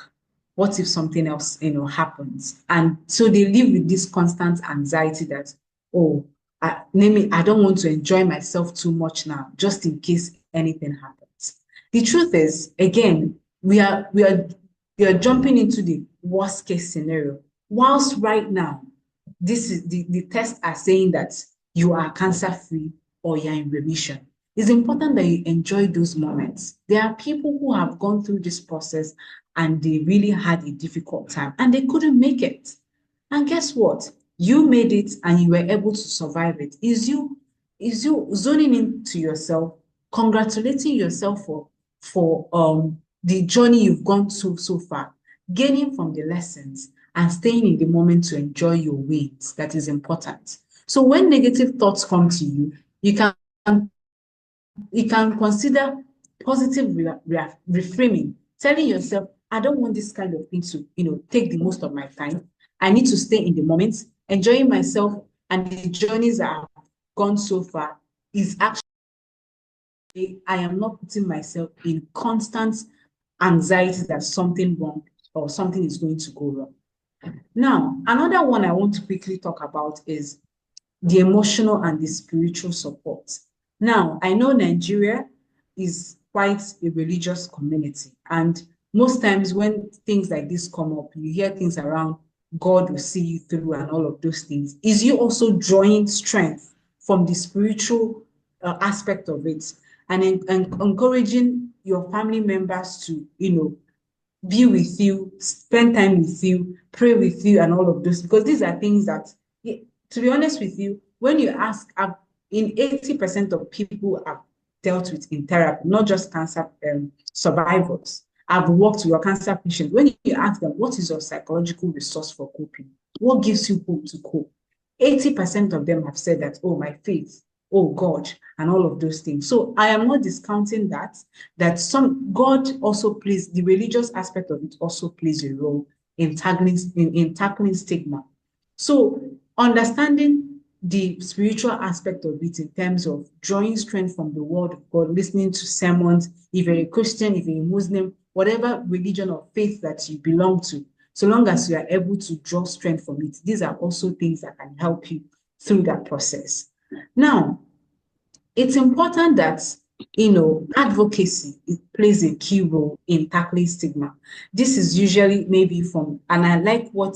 What if something else, happens? And so they live with this constant anxiety that, oh, I don't want to enjoy myself too much now, just in case anything happens. The truth is, again, we are jumping into the worst case scenario. Whilst right now, this is the tests are saying that you are cancer free or you're in remission. It's important that you enjoy those moments. There are people who have gone through this process and they really had a difficult time and they couldn't make it. And guess what? You made it and you were able to survive it. Is you zoning into yourself, congratulating yourself for the journey you've gone through so far, gaining from the lessons and staying in the moment to enjoy your wins. That is important. So when negative thoughts come to you, you can consider positive reframing, telling yourself, I don't want this kind of thing to, take the most of my time. I need to stay in the moment, enjoying myself, and the journeys that I've gone so far is actually, I am not putting myself in constant anxiety that something wrong or something is going to go wrong. Now, another one I want to quickly talk about is the emotional and the spiritual support. Now, I know Nigeria is quite a religious community, and most times when things like this come up, you hear things around God will see you through and all of those things. Is you also drawing strength from the spiritual aspect of it and encouraging your family members to, be with you, spend time with you, pray with you, and all of those, because these are things that, to be honest with you, when you ask, in 80% of people I've dealt with in therapy, not just cancer survivors, I've worked with your cancer patients. When you ask them, what is your psychological resource for coping? What gives you hope to cope? 80% of them have said that, oh, my faith, oh, God, and all of those things. So I am not discounting that some God also plays, the religious aspect of it also plays a role in tackling stigma. So understanding the spiritual aspect of it in terms of drawing strength from the word of God, listening to sermons, if you're a Christian, if you're a Muslim, whatever religion or faith that you belong to, so long as you are able to draw strength from it, these are also things that can help you through that process. Now, it's important that, advocacy, it plays a key role in tackling stigma. This is usually maybe from, and I like what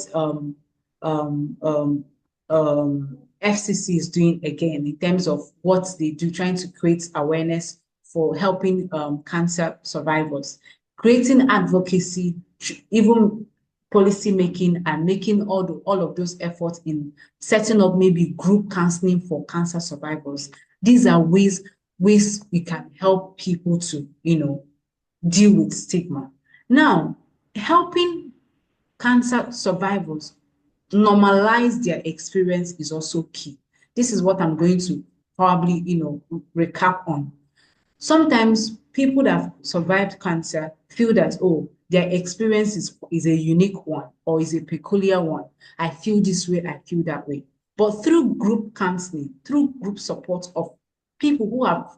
FCC is doing again in terms of what they do, trying to create awareness for helping cancer survivors, creating advocacy, even policy making, and making all of those efforts in setting up maybe group counseling for cancer survivors. These are ways we can help people to, deal with stigma. Now, helping cancer survivors normalize their experience is also key. This is what I'm going to probably, recap on. Sometimes people that have survived cancer feel that, oh, their experience is a unique one or is a peculiar one. I feel this way, I feel that way. But through group counseling, through group support of people who have,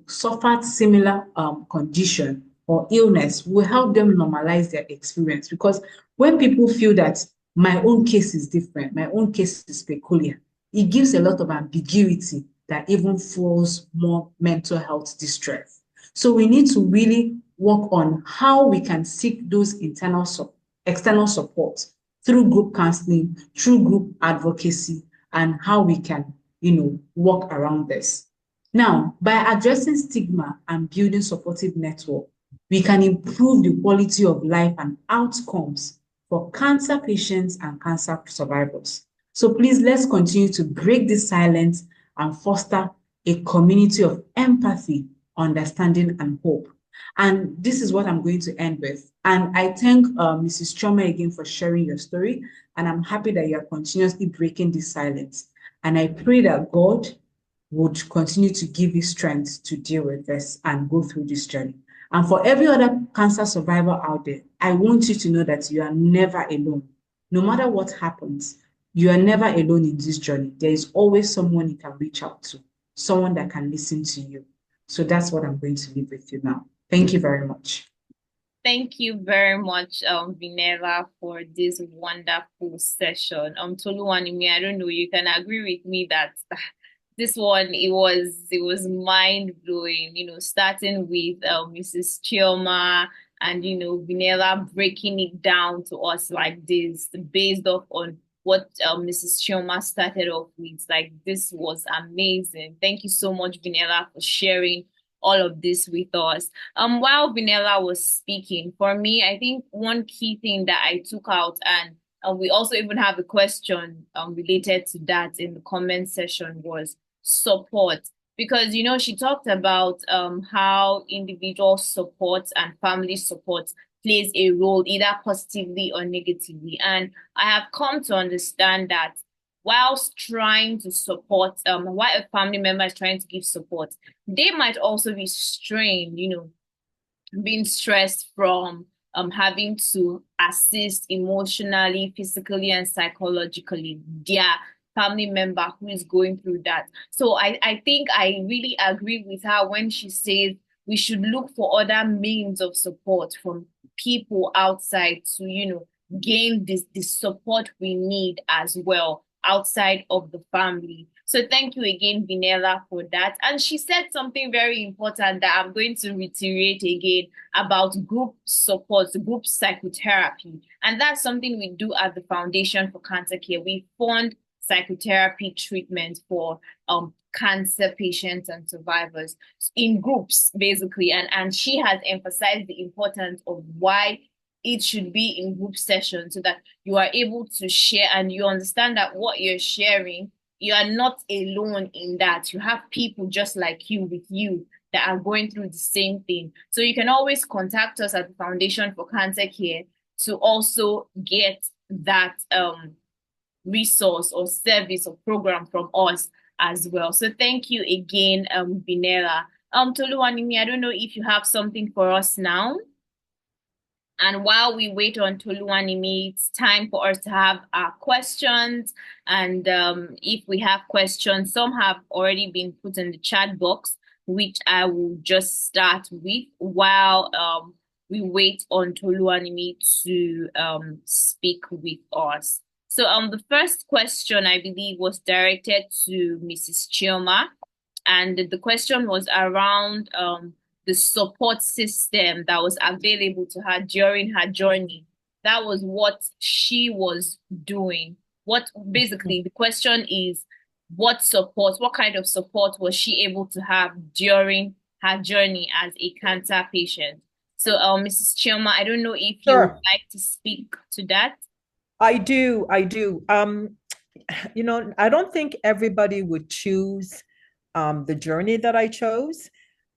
suffered similar condition or illness, will help them normalize their experience. Because when people feel that my own case is different, my own case is peculiar, it gives a lot of ambiguity that even fuels more mental health distress. So we need to really work on how we can seek those external support through group counseling, through group advocacy, and how we can, work around this. Now, by addressing stigma and building supportive network, we can improve the quality of life and outcomes for cancer patients and cancer survivors. So please, let's continue to break this silence and foster a community of empathy, understanding, and hope. And this is what I'm going to end with. And I thank Mrs. Choma again for sharing your story. And I'm happy that you are continuously breaking this silence. And I pray that God would continue to give you strength to deal with this and go through this journey. And for every other cancer survivor out there, I want you to know that you are never alone. No matter what happens, you are never alone in this journey. There is always someone you can reach out to, someone that can listen to you. So that's what I'm going to leave with you now. Thank you very much. Thank you very much, Vinera, for this wonderful session. Toluwanimi, I don't know, you can agree with me that this one, it was mind blowing, starting with Mrs. Chioma and Vinera breaking it down to us like this, based off on what Mrs. Chioma started off with. Like, this was amazing. Thank you so much, Vinera, for sharing all of this with us. While Vinella was speaking, for me, I think one key thing that I took out, and we also even have a question related to that in the comment section, was support. Because, she talked about how individual support and family support plays a role either positively or negatively. And I have come to understand that whilst trying to support, while a family member is trying to give support, they might also be strained, being stressed from having to assist emotionally, physically, and psychologically their family member who is going through that. So I think I really agree with her when she says we should look for other means of support from people outside to, gain this support we need as well outside of the family. So thank you again, Vinella, for that. And she said something very important that I'm going to reiterate again about group support, group psychotherapy. And that's something we do at the Foundation for Cancer Care. We fund psychotherapy treatment for cancer patients and survivors in groups, basically. And she has emphasized the importance of why it should be in group sessions so that you are able to share and you understand that what you're sharing, you are not alone in that. You have people just like you with you that are going through the same thing. So you can always contact us at the Foundation for Cancer Care to also get that resource or service or program from us as well. So thank you again, Vinera. Toluwanimi, I don't know if you have something for us now. And while we wait on Toluwanimi, it's time for us to have our questions. And if we have questions, some have already been put in the chat box, which I will just start with while we wait on Toluwanimi to speak with us. So the first question, I believe, was directed to Mrs. Chioma. And the question was around the support system that was available to her during her journey. That was what she was doing. Basically, the question is, what kind of support was she able to have during her journey as a cancer patient? So, Mrs. Chioma, I don't know if you would like to speak to that. I do. I don't think everybody would choose the journey that I chose.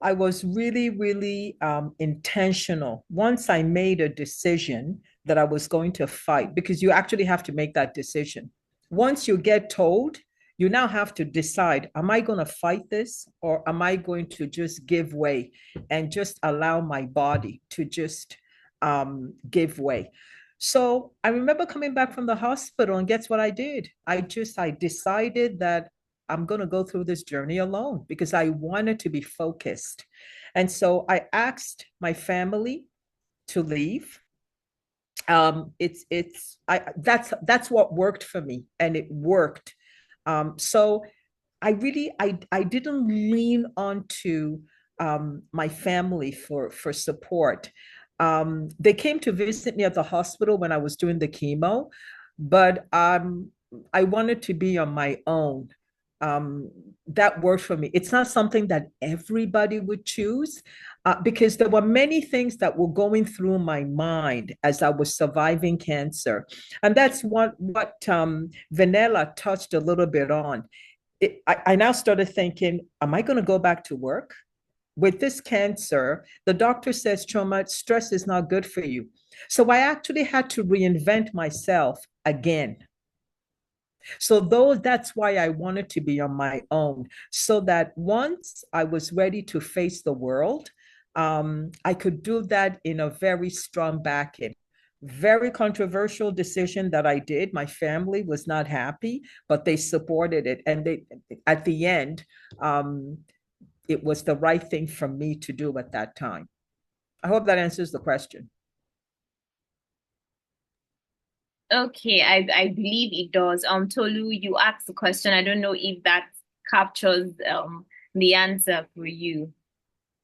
I was really, really intentional. Once I made a decision that I was going to fight, because you actually have to make that decision. Once you get told, you now have to decide, am I going to fight this or am I going to just give way and just allow my body to just give way? So I remember coming back from the hospital, and guess what I did? I decided that I'm going to go through this journey alone because I wanted to be focused. And so I asked my family to leave. That's what worked for me, and it worked. So I didn't lean onto my family for support. They came to visit me at the hospital when I was doing the chemo, but I wanted to be on my own. That worked for me. It's not something that everybody would choose because there were many things that were going through my mind as I was surviving cancer. And that's what Vanilla touched a little bit on. I now started thinking, am I going to go back to work? With this cancer, the doctor says, Choma, stress is not good for you. So I actually had to reinvent myself again. So that's why I wanted to be on my own, so that once I was ready to face the world, I could do that in a very strong backing. Very controversial decision that I did. My family was not happy, but they supported it. And they, at the end, um, it was the right thing for me to do at that time. I hope that answers the question. Okay, I believe it does. Tolu, you asked the question. I don't know if that captures the answer for you.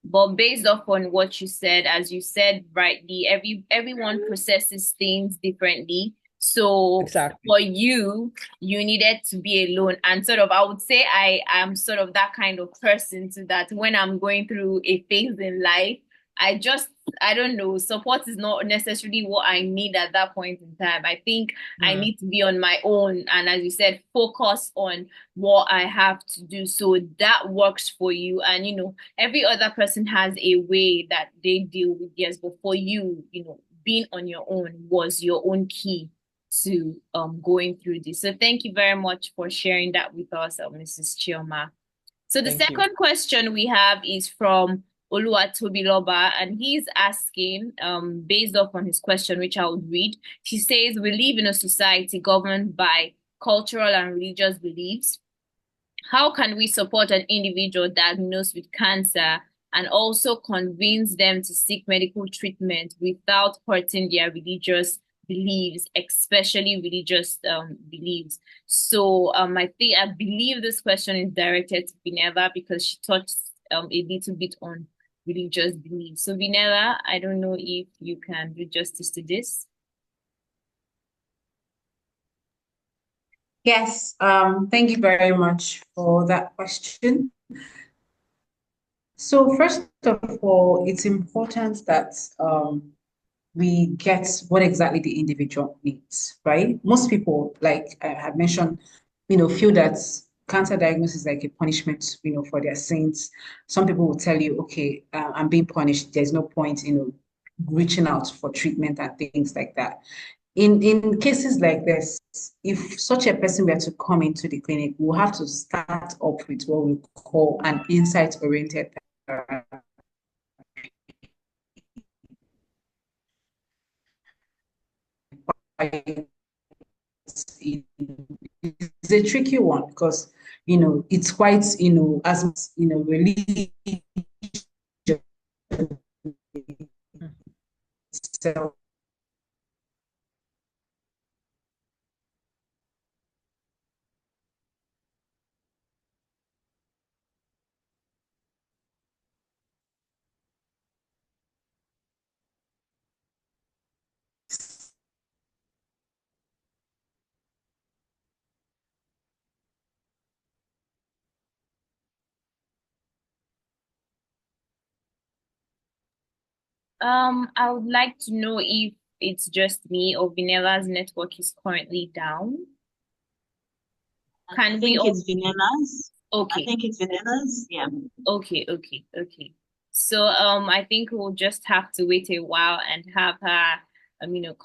But based off on what you said, as you said rightly, everyone processes things differently. So Exactly. for you, you needed to be alone. And sort of, I would say I am sort of that kind of person to that when I'm going through a phase in life, I just, I don't know, support is not necessarily what I need at that point in time. I think I Mm. need to be on my own. And as you said, focus on what I have to do. So that works for you. And, every other person has a way that they deal with theirs, but for you, being on your own was your own key to going through this. So thank you very much for sharing that with us, Mrs. Chioma. So the Thank you. second question we have is from Oluwatobiloba, and he's asking, based off on his question, which I would read. He says, we live in a society governed by cultural and religious beliefs. How can we support an individual diagnosed with cancer and also convince them to seek medical treatment without hurting their religious beliefs, especially religious beliefs? So I believe this question is directed to Vineva because she touched a little bit on religious beliefs. So Vineva, I don't know if you can do justice to this. Yes, thank you very much for that question. So first of all, it's important that we get what exactly the individual needs, right? Most people, like I had mentioned, feel that cancer diagnosis is like a punishment, for their sins. Some people will tell you, okay, I'm being punished. There's no point, reaching out for treatment and things like that. In cases like this, if such a person were to come into the clinic, we'll have to start up with what we call an insight-oriented therapy. It's a tricky one because it's quite as really self. I would like to know if it's just me or Vinella's network is currently down. I Can we think all? it's Vanilla's. I Okay, think it's Vanilla's. Yeah. okay. So I think we'll just have to wait a while and have her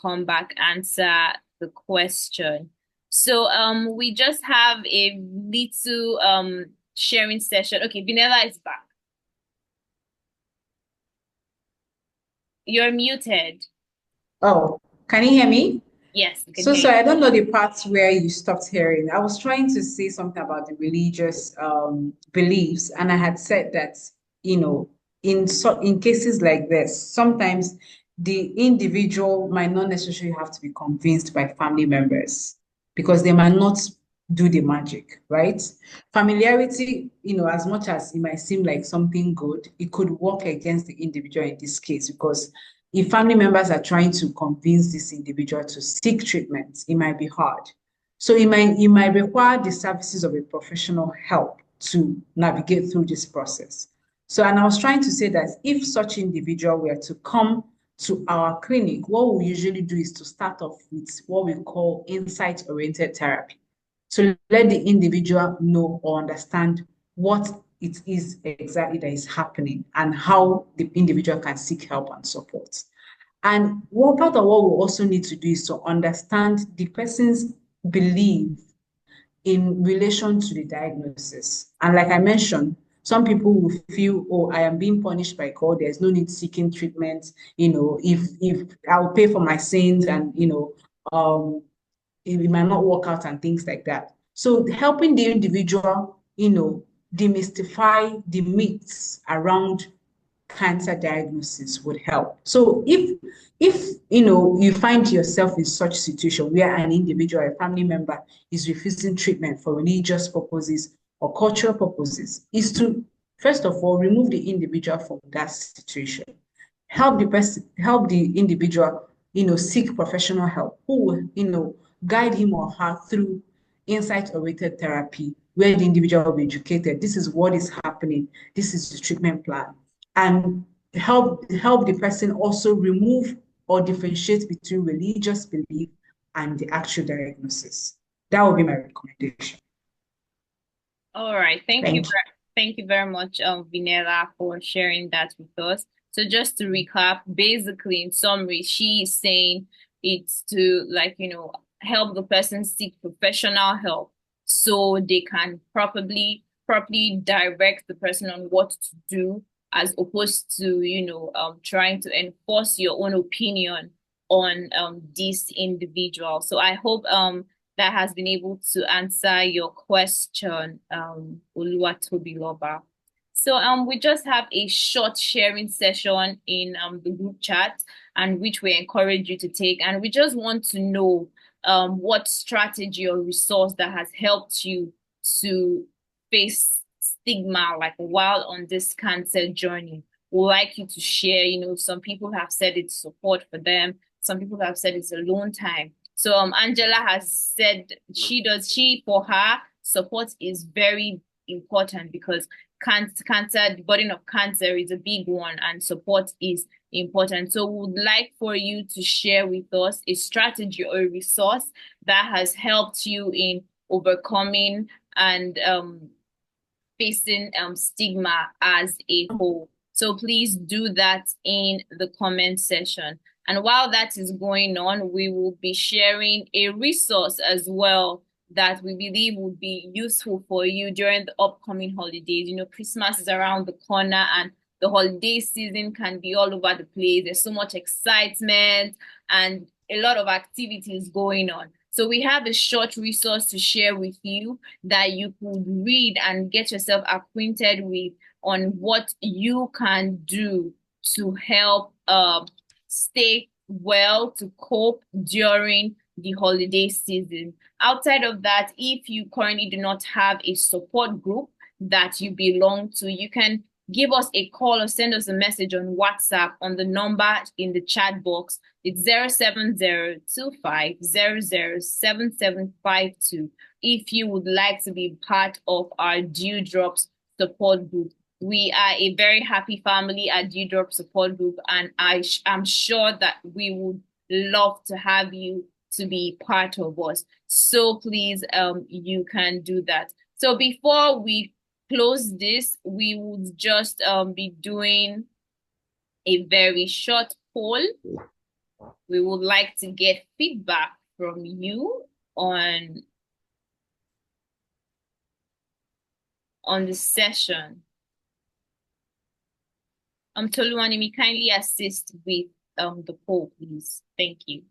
come back answer the question. So we just have a little sharing session. Okay, Vinella is back. You're muted. Oh, can you hear me? Yes, we can So hear sorry, you. I don't know the parts where you stopped hearing. I was trying to say something about the religious beliefs, and I had said that, in cases like this, sometimes the individual might not necessarily have to be convinced by family members because they might not do the magic, right? Familiarity, as much as it might seem like something good, it could work against the individual in this case because if family members are trying to convince this individual to seek treatment, it might be hard. So it might require the services of a professional help to navigate through this process. So, and I was trying to say that if such individual were to come to our clinic, what we usually do is to start off with what we call insight-oriented therapy, to let the individual know or understand what it is exactly that is happening and how the individual can seek help and support. And one part of what we also need to do is to understand the person's belief in relation to the diagnosis. And like I mentioned, some people will feel, oh, I am being punished by God. There's no need seeking treatment. If I'll pay for my sins, and it might not work out and things like that. So helping the individual, demystify the myths around cancer diagnosis would help. So if you find yourself in such situation where an individual or a family member is refusing treatment for religious purposes or cultural purposes, is to first of all remove the individual from that situation. Help the individual, seek professional help who will, guide him or her through insight-oriented therapy, where the individual will be educated. This is what is happening. This is the treatment plan, and help the person also remove or differentiate between religious belief and the actual diagnosis. That would be my recommendation. All right. Thank you. Thank you. Thank you very much, Vinella, for sharing that with us. So just to recap, basically, in summary, she is saying it's to, like, help the person seek professional help so they can properly direct the person on what to do, as opposed to, trying to enforce your own opinion on this individual. So I hope that has been able to answer your question, Oluwatobiloba. So we just have a short sharing session in the group chat, and which we encourage you to take. And we just want to know what strategy or resource that has helped you to face stigma, like while on this cancer journey. We'd like you to share. Some people have said it's support for them. Some people have said it's alone time. So Angela has said for her, support is very important, because cancer, the burden of cancer is a big one, and support is important. So we would like for you to share with us a strategy or a resource that has helped you in overcoming and facing stigma as a whole. So please do that in the comment section. And while that is going on, we will be sharing a resource as well that we believe would be useful for you during the upcoming holidays. Christmas is around the corner, and the holiday season can be all over the place. There's so much excitement and a lot of activities going on. So we have a short resource to share with you that you could read and get yourself acquainted with on what you can do to help stay well, to cope during the holiday season. Outside of that, if you currently do not have a support group that you belong to, you can give us a call or send us a message on WhatsApp on the number in the chat box. It's 07025007752 if you would like to be part of our Dewdrops support group. We are a very happy family at Dewdrop Support Group, and I'm sure that we would love to have you to be part of us. So please, you can do that. So before we close this, we would just be doing a very short poll. We would like to get feedback from you on the session. Toluwanimi, kindly assist with the poll, please. Thank you.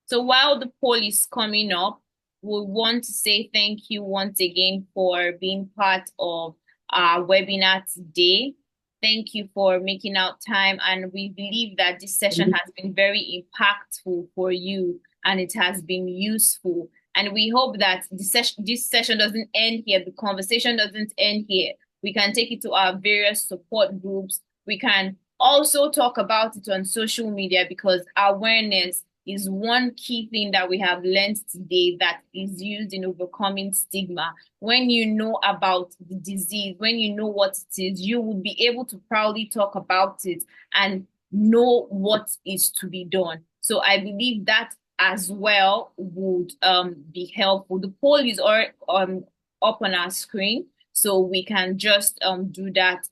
So while the poll is coming up, we want to say thank you once again for being part of our webinar today. Thank you for making out time, and we believe that this session has been very impactful for you, and it has been useful. And we hope that this session doesn't end here. The conversation doesn't end here. We can take it to our various support groups. We can also talk about it on social media, because awareness is one key thing that we have learned today that is used in overcoming stigma. When you know about the disease, when you know what it is, you will be able to proudly talk about it and know what is to be done. So I believe that as well would be helpful. The poll is up on our screen, so we can just do that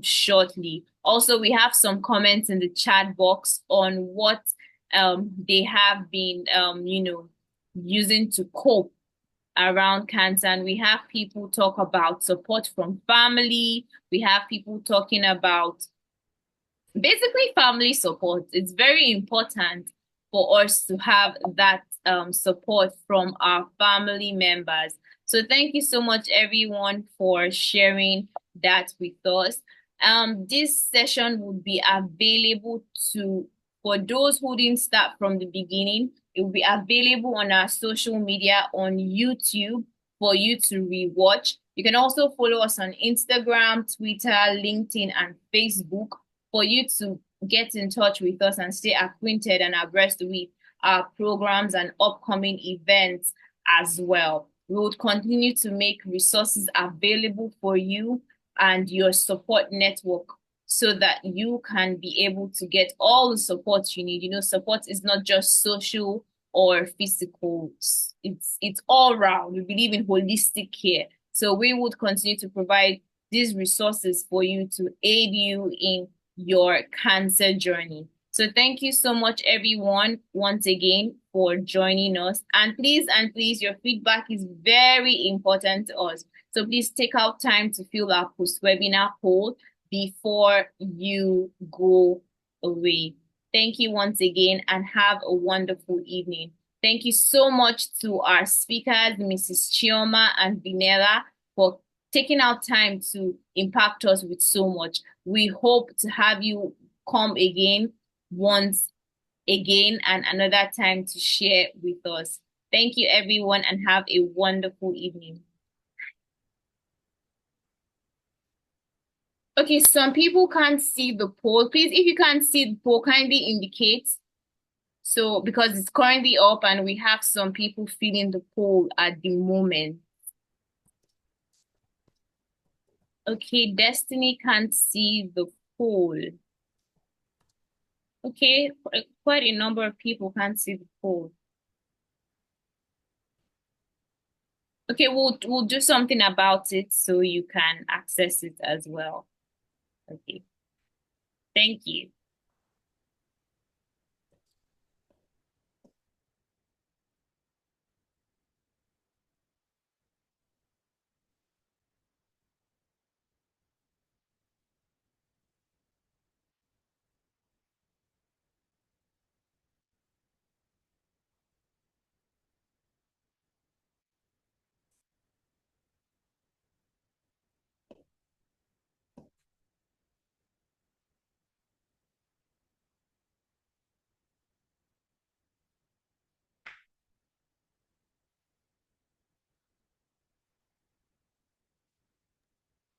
shortly. Also, we have some comments in the chat box on what they have been, using to cope around cancer. And we have people talk about support from family. We have people talking about basically family support. It's very important for us to have that support from our family members. So thank you so much, everyone, for sharing that with us. This session would be available for those who didn't start from the beginning. It will be available on our social media on YouTube for you to rewatch. You can also follow us on Instagram, Twitter, LinkedIn, and Facebook for you to get in touch with us and stay acquainted and abreast with our programs and upcoming events as well. We would continue to make resources available for you and your support network so that you can be able to get all the support you need. Support is not just social or physical. It's all round. We believe in holistic care. So we would continue to provide these resources for you to aid you in your cancer journey. So thank you so much, everyone, once again for joining us. And please, your feedback is very important to us. So please take out time to fill our post-webinar poll before you go away. Thank you once again and have a wonderful evening. Thank you so much to our speakers, Mrs. Chioma and Vinera, for taking out time to impact us with so much. We hope to have you come again once again and another time to share with us. Thank you, everyone, and have a wonderful evening. Okay, some people can't see the poll. Please, if you can't see the poll, kindly indicate. So, because it's currently up and we have some people filling the poll at the moment. Okay, Destiny can't see the poll. Okay, quite a number of people can't see the poll. Okay, we'll do something about it so you can access it as well. Okay. Thank you.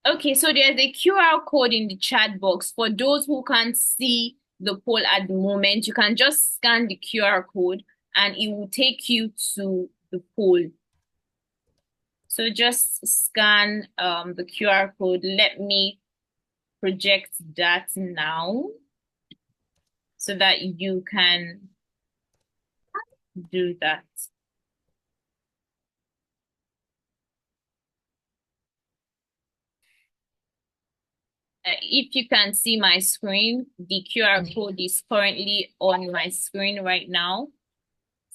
Okay, so there's a QR code in the chat box. For those who can't see the poll at the moment, you can just scan the QR code and it will take you to the poll. So just scan the QR code. Let me project that now so that you can do that. If you can see my screen, the QR code is currently on my screen right now.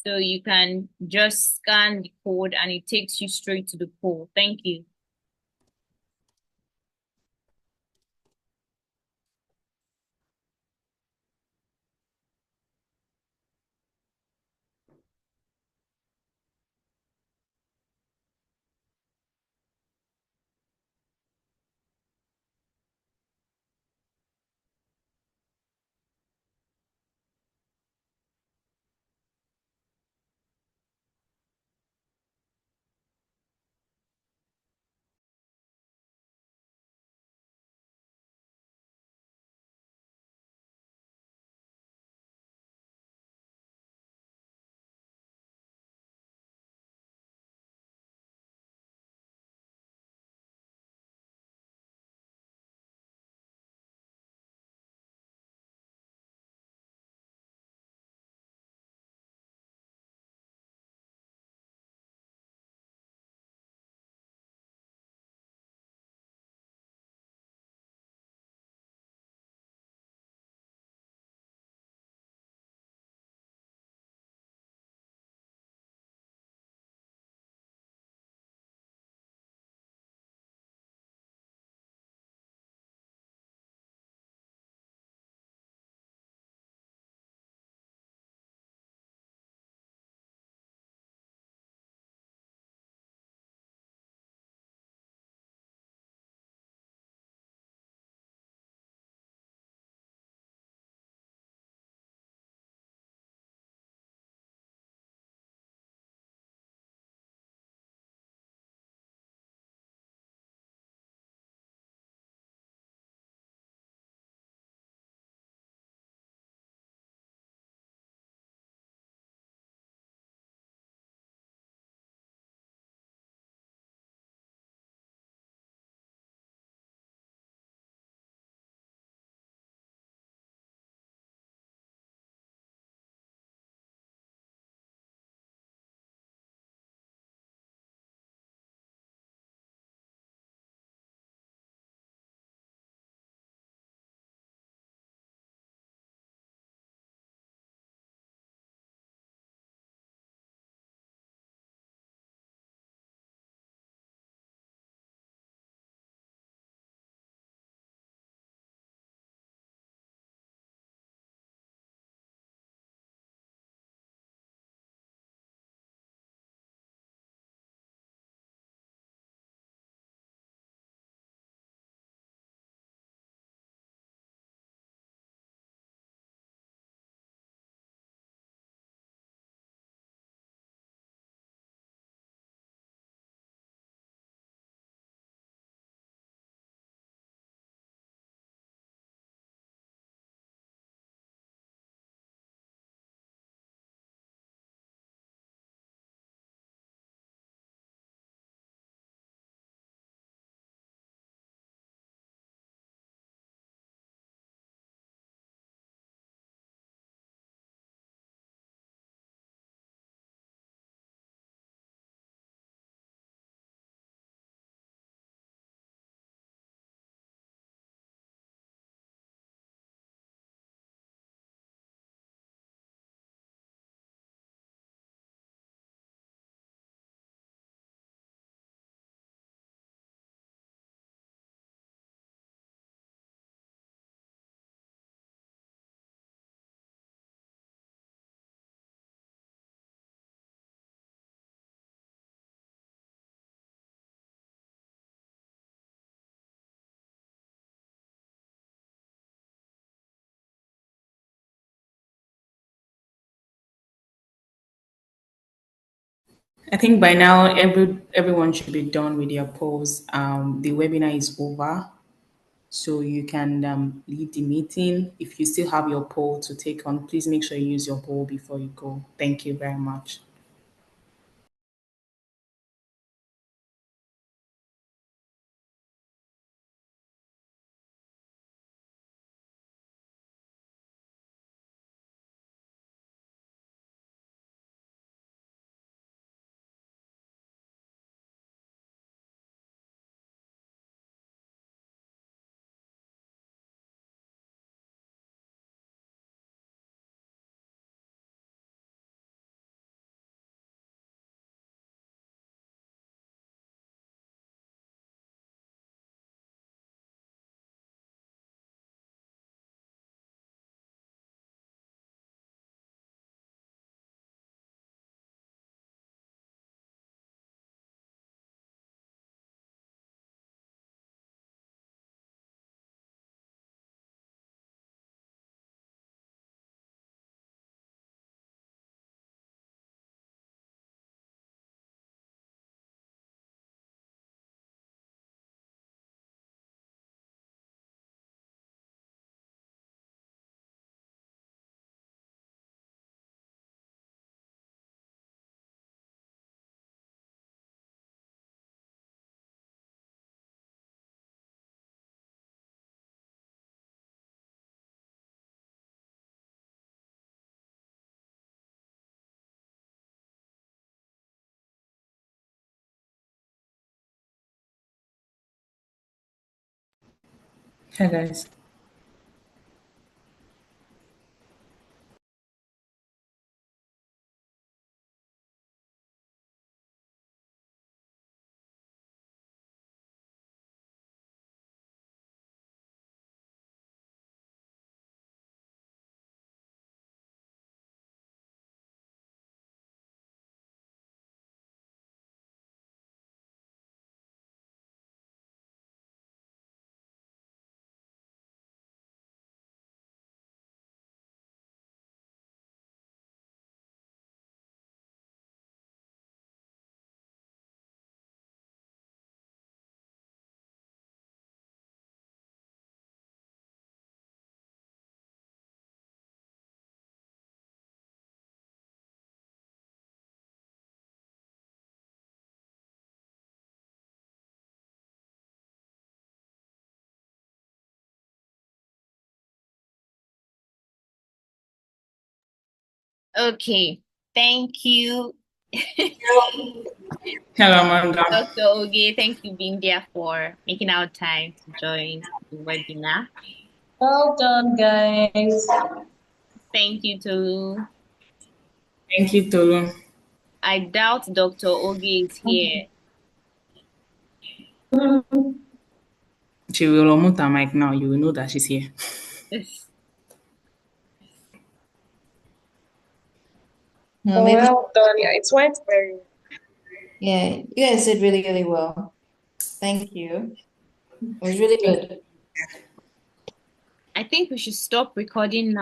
So you can just scan the code and it takes you straight to the poll. Thank you. I think by now everyone should be done with their polls. The webinar is over, so you can leave the meeting. If you still have your poll to take on, please make sure you use your poll before you go. Thank you very much. Hi guys. Okay. Thank you, Hello, Amanda. Dr. Oge. Thank you, Bindia, for making our time to join the webinar. Well done, guys. Thank you, Tolu. Thank you, Tolu. I doubt Dr. Oge is here. She will unmute her mic now. You will know that she's here. No, maybe. Well done. Yeah, it went very. Yeah, you guys did really, really well. Thank you. It was really good. I think we should stop recording now.